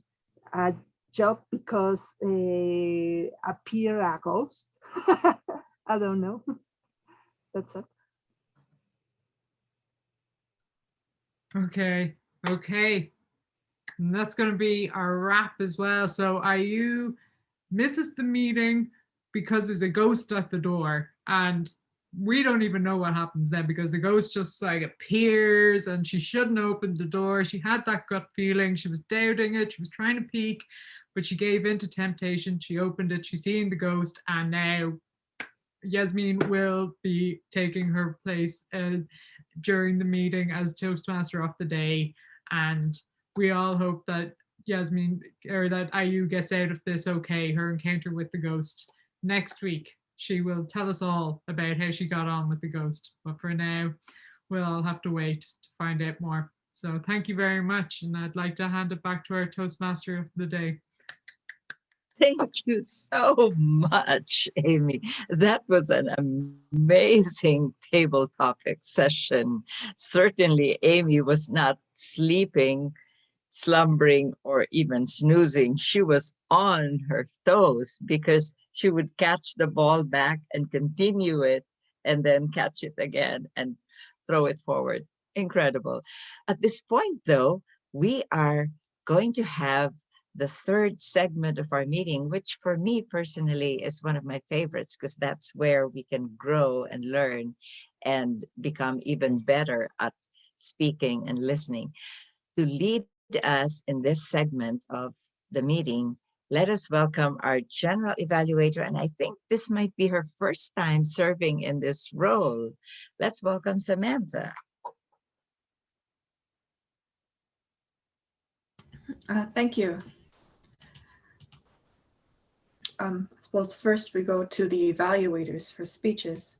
a job because appear a ghost. I don't know. That's it. Okay. And that's going to be our wrap as well. So IU misses the meeting because there's a ghost at the door, and we don't even know what happens then, because the ghost just like appears, and she shouldn't open the door. She had that gut feeling. She was doubting it. She was trying to peek, but she gave in to temptation. She opened it. She's seeing the ghost, and now Yasmin will be taking her place during the meeting as Toastmaster of the day. And we all hope that Yasmin, or that IU, gets out of this okay, her encounter with the ghost. Next week, she will tell us all about how she got on with the ghost. But for now, we'll all have to wait to find out more. So thank you very much. And I'd like to hand it back to our Toastmaster of the day. Thank you so much, Amy. That was an amazing table topic session. Certainly, Amy was not sleeping, slumbering, or even snoozing. She was on her toes, because she would catch the ball back and continue it, and then catch it again and throw it forward. Incredible. At this point, though, we are going to have the third segment of our meeting, which for me personally is one of my favorites, because that's where we can grow and learn and become even better at speaking and listening. To lead us in this segment of the meeting, let us welcome our general evaluator, and I think this might be her first time serving in this role. Let's welcome Samantha. Thank you. I suppose first we go to the evaluators for speeches.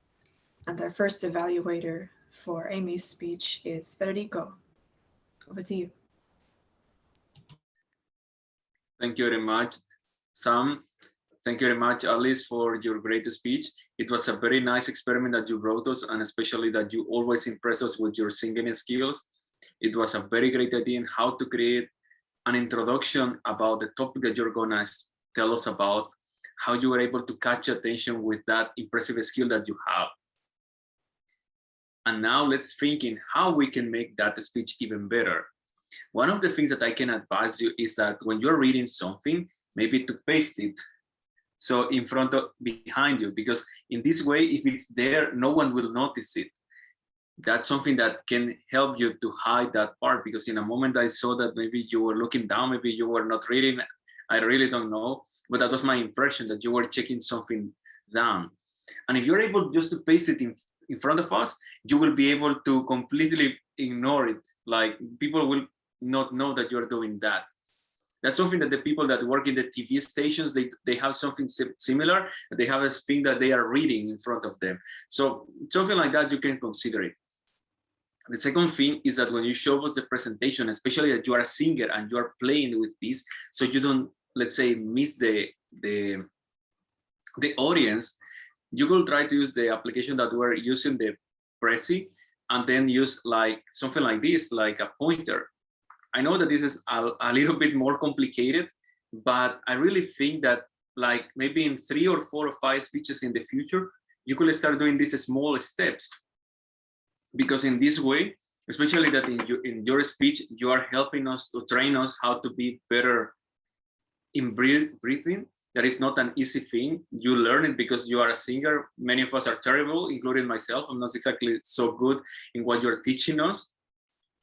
And our first evaluator for Amy's speech is Federico. Over to you. Thank you very much, Sam. Thank you very much, Alice, for your great speech. It was a very nice experiment that you brought us, and especially that you always impress us with your singing skills. It was a very great idea in how to create an introduction about the topic that you're gonna tell us about, how you were able to catch attention with that impressive skill that you have. And now let's think in how we can make that speech even better. One of the things that I can advise you is that when you're reading something, maybe to paste it so in front of, behind you, because in this way, if it's there, no one will notice it. That's something that can help you to hide that part, because in a moment I saw that maybe you were looking down, maybe you were not reading. I really don't know, but that was my impression, that you were checking something down. And if you're able just to paste it in front of us, you will be able to completely ignore it. Like, people will not know that you're doing that. That's something that the people that work in the TV stations, they have something similar. They have a thing that they are reading in front of them. So something like that, you can consider it. The second thing is that when you show us the presentation, especially that you are a singer and you are playing with this, so you don't, let's say, miss the audience, you will try to use the application that we're using, the Prezi, and then use like something like this, like a pointer. I know that this is a little bit more complicated, but I really think that like maybe in 3 or 4 or 5 speeches in the future, you could start doing these small steps. Because in this way, especially that in your speech, you are helping us to train us how to be better in breathing. That is not an easy thing. You learn it because you are a singer. Many of us are terrible, including myself. I'm not exactly so good in what you're teaching us.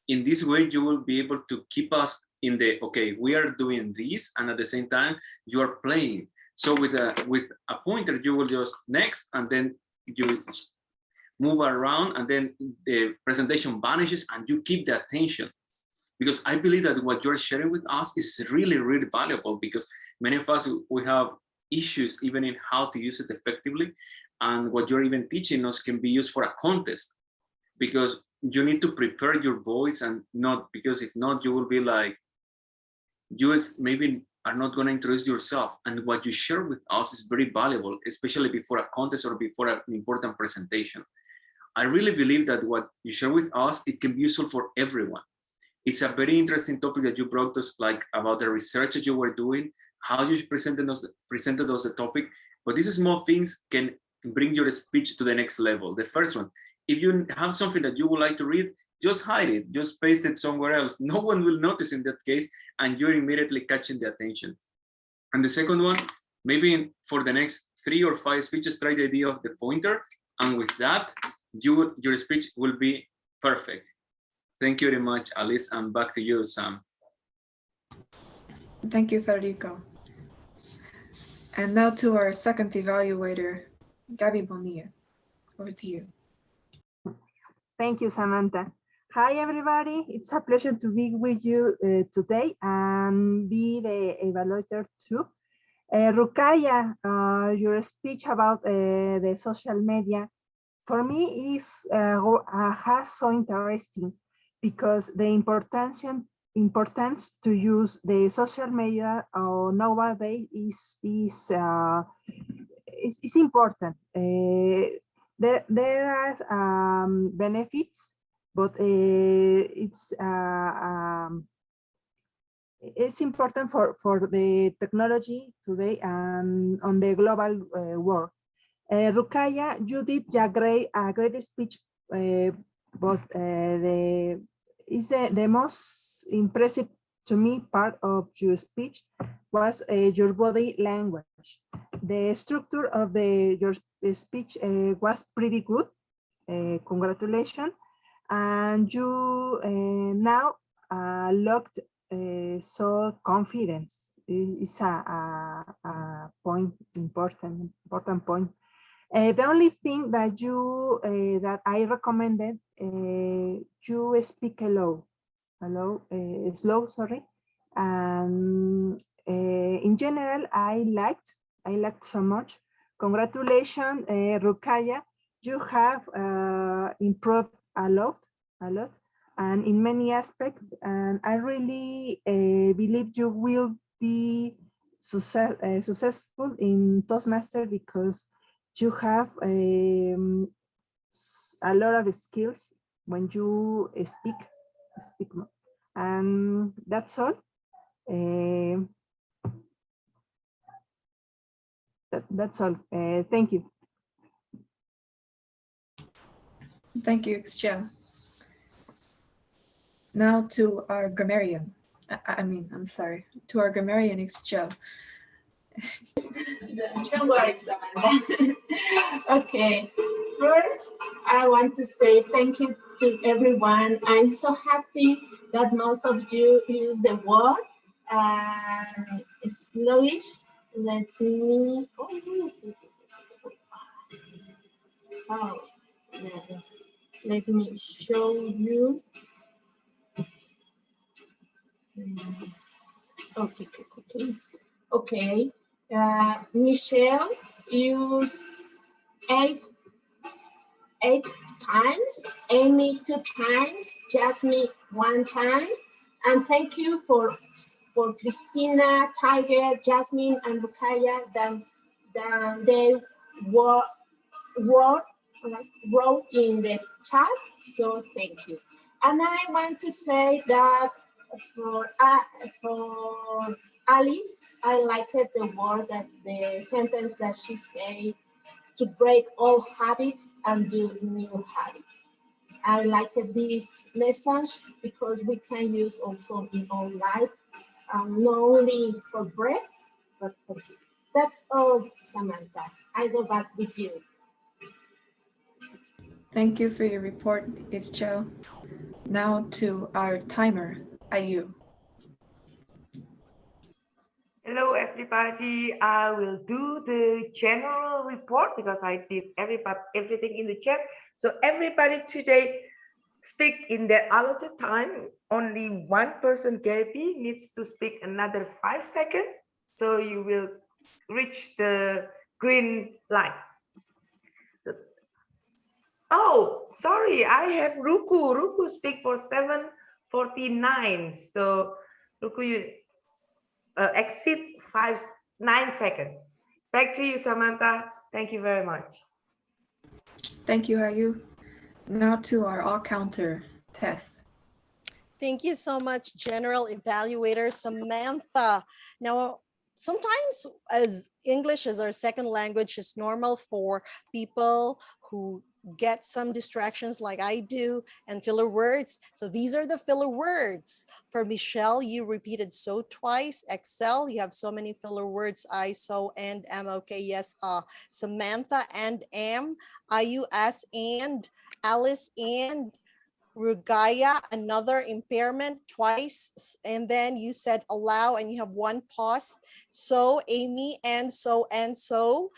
In this way, you will be able to keep us in the, okay, we are doing this, and at the same time, you are playing. So with a pointer, you will just next, and then you move around, and then the presentation vanishes, and you keep the attention. Because I believe that what you're sharing with us is really, really valuable, because many of us, we have issues even in how to use it effectively. And what you're even teaching us can be used for a contest, because you need to prepare your voice, and not, because if not, you will be like, you maybe are not going to introduce yourself. And what you share with us is very valuable, especially before a contest or before an important presentation. I really believe that what you share with us, it can be useful for everyone. It's a very interesting topic that you brought us, like about the research that you were doing, how you presented us the topic. But these small things can bring your speech to the next level. The first one, if you have something that you would like to read, just hide it, just paste it somewhere else. No one will notice in that case, and you're immediately catching the attention. And the second one, maybe for the next 3 or 5 speeches, try the idea of the pointer, and with that, your speech will be perfect. Thank you very much, Alice, and back to you, Sam. Thank you, Federico. And now to our second evaluator, Gabby Bonilla. Over to you. Thank you, Samantha. Hi, everybody. It's a pleasure to be with you today and be the evaluator too. Rukaya, your speech about the social media for me is has so interesting because the importance to use the social media nowadays is important. There are benefits, but it's important for the technology today and on the global world. Rukaya, you did a great speech, but the most impressive to me part of your speech was your body language. The structure of your speech was pretty good. Congratulations. And you now looked so confident. It's a important point. The only thing that you that I recommended, you speak slow, sorry. And in general, I liked so much. Congratulations, Rukaya. You have improved a lot, and in many aspects. And I really believe you will be successful in Toastmasters because you have a lot of skills when you speak more. And that's all. That's all. Thank you. Thank you, Excel. Now to our grammarian. I'm sorry, to our grammarian, Excel. Don't worry, Samantha. Okay, first, I want to say thank you to everyone. I'm so happy that most of you use the word slowish. Let me show you. Okay. Michelle used eight times, Amy 2 times, Jasmine 1 time, and thank you for Christina, Tiger, Jasmine, and Rukaya. They wrote in the chat, so thank you. And I want to say that for Alice, I liked the word that the sentence that she said, to break all habits and do new habits. I like this message because we can use also in our life, not only for break, but for you. That's all, Samantha. I go back with you. Thank you for your report, Ischel. Now to our timer, Ayu. Hello, everybody. I will do the general report because I did everything in the chat. So everybody today speak in their allotted time. Only one person, Gabby, needs to speak another 5 seconds. So you will reach the green light. So, oh, sorry, I have Ruku. Ruku speak for 7:49. So Ruku, you exceed 9 seconds. Back to you, Samantha. Thank you very much. Thank you, Ayu. Now to our all counter, Tess. Thank you so much, General Evaluator Samantha. Now, sometimes as English as our second language is normal for people who get some distractions like I do and filler words. So these are the filler words. For Michelle, you repeated so twice. Excel, you have so many filler words. I, so, and, am. Okay, yes. Samantha and am. IU, as, and. Alice and. Rugaya, another impairment twice. And then you said allow and you have one pause. So Amy and so and so.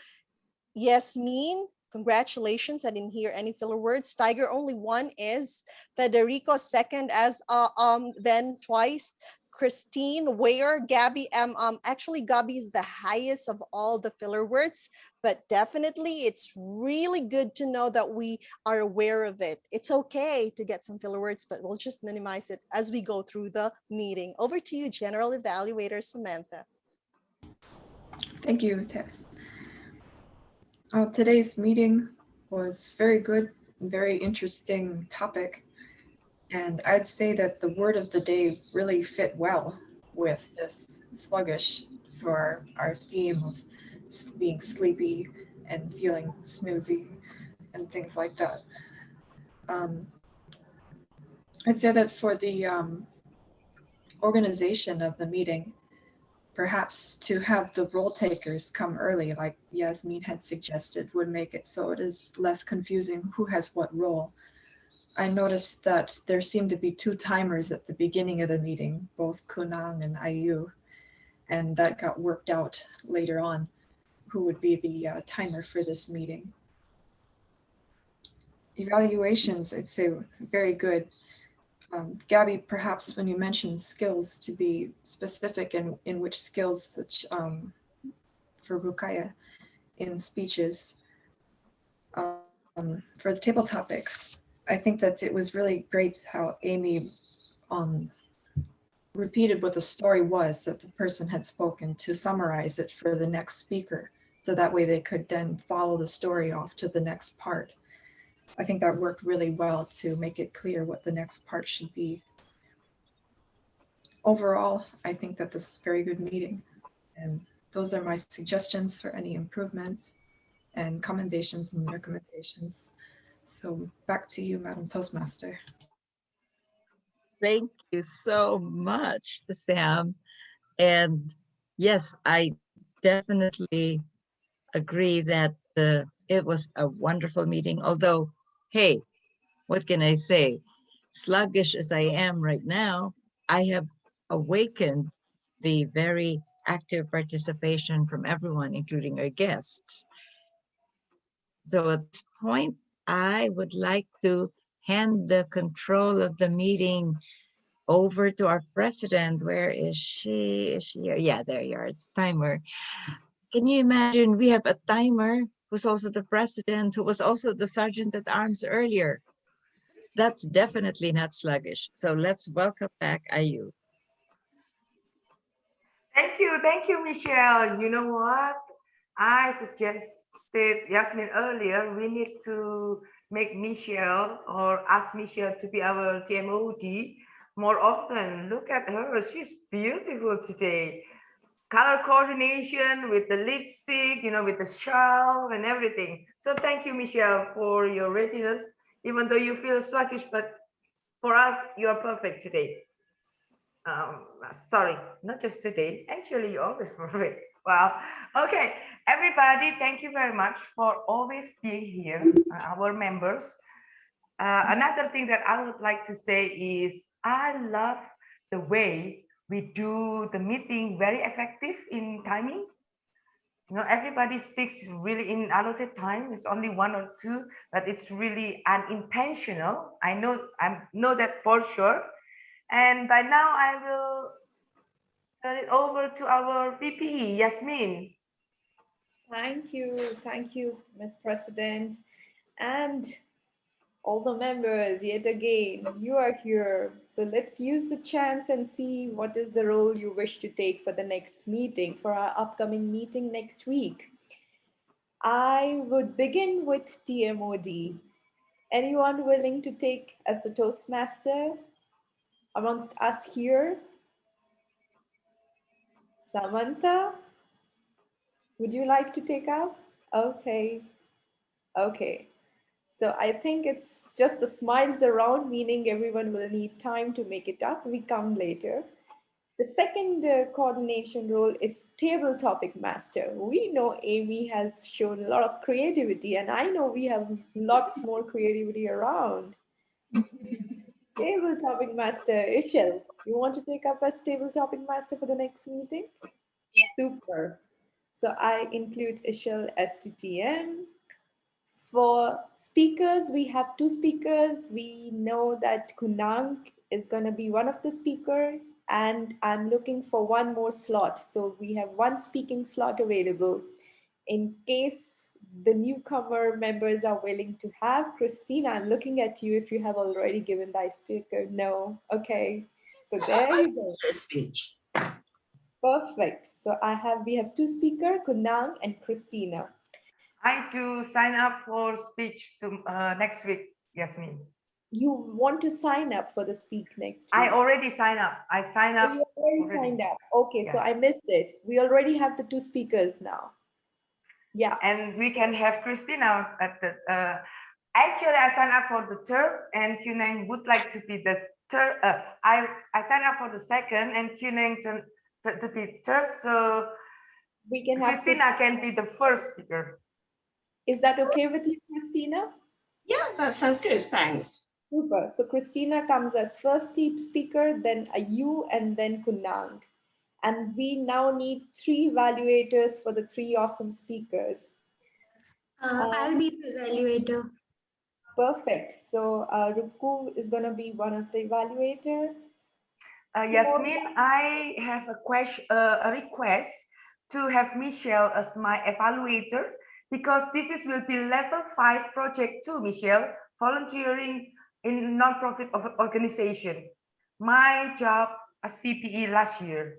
Yasmin, congratulations. I didn't hear any filler words. Tiger, only one is. Federico, second as then twice. Christine, where? Gabby, actually Gabby is the highest of all the filler words, but definitely it's really good to know that we are aware of it. It's okay to get some filler words, but we'll just minimize it as we go through the meeting. Over to you, General Evaluator Samantha. Thank you, Tess. Today's meeting was very good, very interesting topic. And I'd say that the word of the day really fit well with this sluggish for our theme of being sleepy and feeling snoozy and things like that. I'd say that for the organization of the meeting, perhaps to have the role takers come early, like Yasmin had suggested, would make it so it is less confusing who has what role. I noticed that there seemed to be 2 timers at the beginning of the meeting, both Kunang and IU, and that got worked out later on, who would be the timer for this meeting. Evaluations, I'd say, very good. Gabby, perhaps when you mentioned skills, to be specific in which skills that, for Rukaya in speeches. For the table topics, I think that it was really great how Amy repeated what the story was that the person had spoken to summarize it for the next speaker. So that way they could then follow the story off to the next part. I think that worked really well to make it clear what the next part should be. Overall, I think that this is a very good meeting. And those are my suggestions for any improvements and commendations and recommendations. So back to you, Madam Toastmaster. Thank you so much, Sam. And yes, I definitely agree that it was a wonderful meeting. Although, hey, what can I say? Sluggish as I am right now, I have awakened the very active participation from everyone, including our guests. So at this point, I would like to hand the control of the meeting over to our president. Where is she? Is she here? Yeah, there you are. It's timer. Can you imagine we have a timer who's also the president, who was also the sergeant at arms earlier? That's definitely not sluggish. So let's welcome back IU. Thank you, Michelle. You know what? I suggested Yasmin earlier, we need to make Michelle or ask Michelle to be our TMOD more often. Look at her. She's beautiful today. Color coordination with the lipstick, you know, with the shawl and everything. So thank you, Michelle, for your readiness, even though you feel sluggish, but for us, you are perfect today. Sorry, not just today. Actually, you always perfect. Wow. Okay, everybody, thank you very much for always being here, our members. Another thing that I would like to say is I love the way we do the meeting very effective in timing. You know, everybody speaks really in allotted time. It's only 1 or 2, but it's really unintentional. I know that for sure. And by now I will turn it over to our VP, Yasmin. Thank you, Ms. President, and all the members. Yet again, you are here. So let's use the chance and see what is the role you wish to take for the next meeting, for our upcoming meeting next week. I would begin with TMOD. Anyone willing to take as the Toastmaster amongst us here? Samantha, would you like to take up? Okay. So I think it's just the smiles around, meaning everyone will need time to make it up. We come later. The second coordination role is table topic master. We know Amy has shown a lot of creativity, and I know we have lots more creativity around. Table topic master, Ishel, you want to take up as table topic master for the next meeting? Yes. Super. So I include Ishel as TTM. For speakers, we have two speakers. We know that Kunang is going to be one of the speaker, and I'm looking for one more slot. So we have one speaking slot available. In case the newcomer members are willing to have, Christina, I'm looking at you if you have already given the speaker. No. Okay. So there you go. Speech. Perfect. So we have two speakers, Kunang and Christina. I do sign up for speech next week, Yasmin. You want to sign up for the speak next week? I already signed up. I signed up. You already signed up. Okay, so I missed it. We already have the two speakers now. Yeah. And we can have Christina at the, actually I signed up for the third and Kunang would like to be the third. I signed up for the second and Kunang to be third. So we can have Christina can be the first speaker. Is that okay with you, Christina? Yeah, that sounds good. Thanks. Super. So Christina comes as first speaker, then you, and then Kunang. And we now need 3 evaluators for the 3 awesome speakers. I'll be the evaluator. Perfect. So Ruku is going to be one of the evaluator. Yasmin, I have a request to have Michelle as my evaluator, because this will be level 5 project 2, Michelle, volunteering in non-profit organization. My job as PPE last year.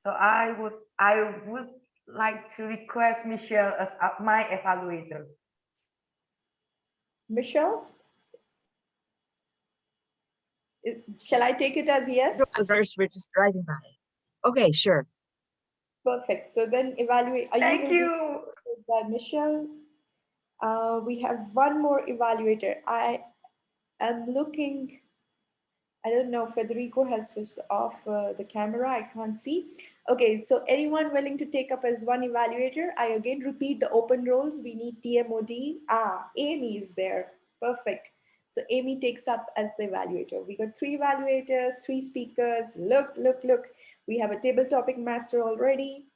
So I would like to request Michelle as my evaluator. Michelle? Shall I take it as yes? We're just driving by. Okay, sure. Perfect. So then evaluate. Thank you. By Michelle. We have one more evaluator. I am looking. I don't know. Federico has switched off the camera. I can't see. Okay, so anyone willing to take up as one evaluator? I again repeat the open roles. We need TMOD. Amy is there. Perfect. So Amy takes up as the evaluator. We got 3 evaluators, 3 speakers. Look. We have a table topic master already.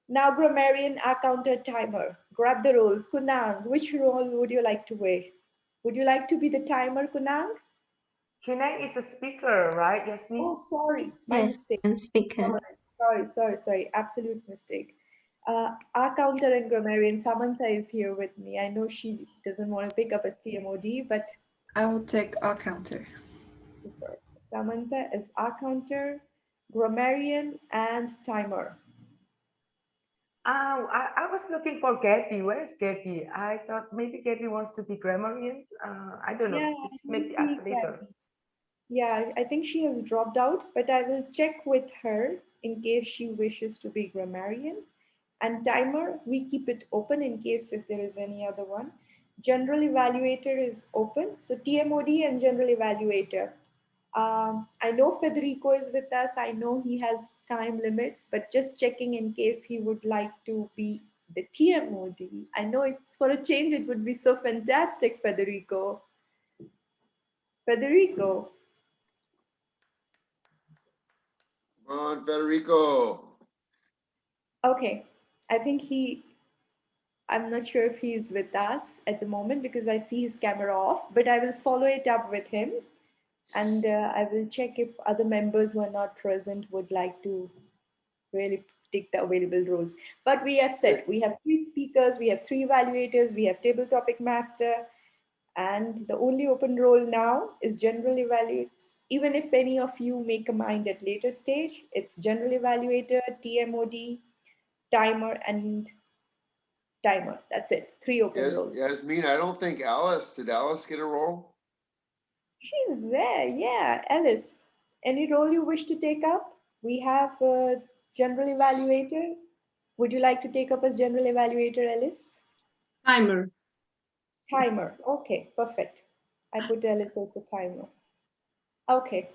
Now grammarian, counter, timer. Grab the roles. Kunang, which role would you like to wear? Would you like to be the timer, Kunang? Kunang is a speaker, right, Yasmin? Oh, sorry, my mistake. I'm speaker. Sorry, absolute mistake. Our counter and grammarian, Samantha is here with me. I know she doesn't want to pick up as TMOD, but I will take our counter. Super. Samantha is our counter, grammarian, and timer. I was looking for Gabby. Where is Gabby? I thought maybe Gabby wants to be grammarian. I don't know. Yeah, Just maybe ask later. Yeah, I think she has dropped out, but I will check with her in case she wishes to be grammarian. And timer, we keep it open in case if there is any other one. General evaluator is open. So TMOD and general evaluator. I know Federico is with us. I know he has time limits, but just checking in case he would like to be the TMOD. I know it's for a change. It would be so fantastic, Federico. Federico. Come on, Federico. Okay, I think I'm not sure if he's with us at the moment because I see his camera off, but I will follow it up with him. And I will check if other members who are not present would like to really take the available roles. But we are set. We have 3 speakers, we have 3 evaluators, we have table topic master, and the only open role now is general evaluators. Even if any of you make a mind at later stage, it's general evaluator, TMOD, timer, and timer. That's it. 3 open roles. Yasmin, I don't think did Alice get a role? She's there, yeah. Alice, any role you wish to take up? We have a general evaluator. Would you like to take up as general evaluator, Alice? Timer. Timer. Okay, perfect. I put Alice as the timer. Okay.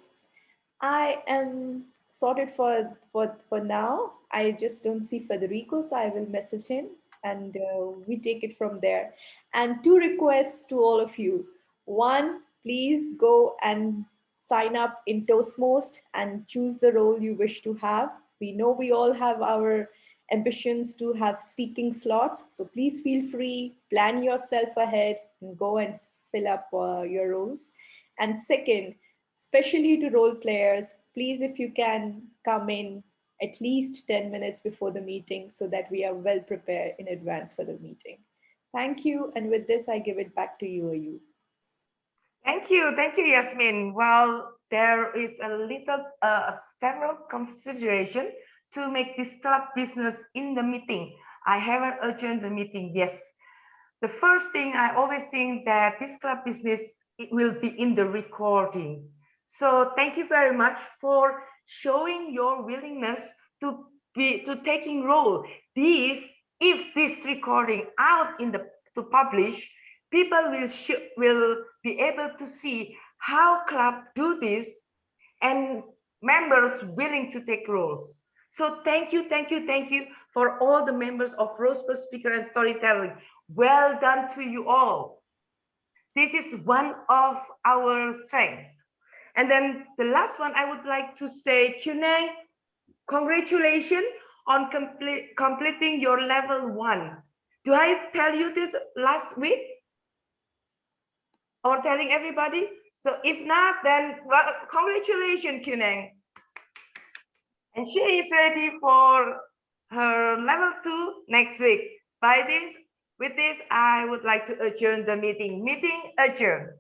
I am sorted for now. I just don't see Federico, so I will message him and we take it from there. And two requests to all of you. One, please go and sign up in Toastmasters and choose the role you wish to have. We know we all have our ambitions to have speaking slots, so please feel free, plan yourself ahead and go and fill up your roles. And second, especially to role players, please, if you can, come in at least 10 minutes before the meeting so that we are well prepared in advance for the meeting. Thank you. And with this, I give it back to you, Ayu. Thank you, Yasmin. Well, there is a little, several consideration to make this club business in the meeting. I haven't adjourned the meeting, yes. The first thing, I always think that this club business, it will be in the recording. So thank you very much for showing your willingness to taking role. If this recording out in the to publish, people will be able to see how club do this and members willing to take roles. So thank you for all the members of Roseburg Speaker and Storytelling. Well done to you all. This is one of our strengths. And then the last one, I would like to say, Kuneng, congratulations on completing your level 1. Do I tell you this last week? Or telling everybody? So if not, then well, congratulations, Kuneng. And she is ready for her level 2 next week. With this, I would like to adjourn the meeting. Meeting adjourned.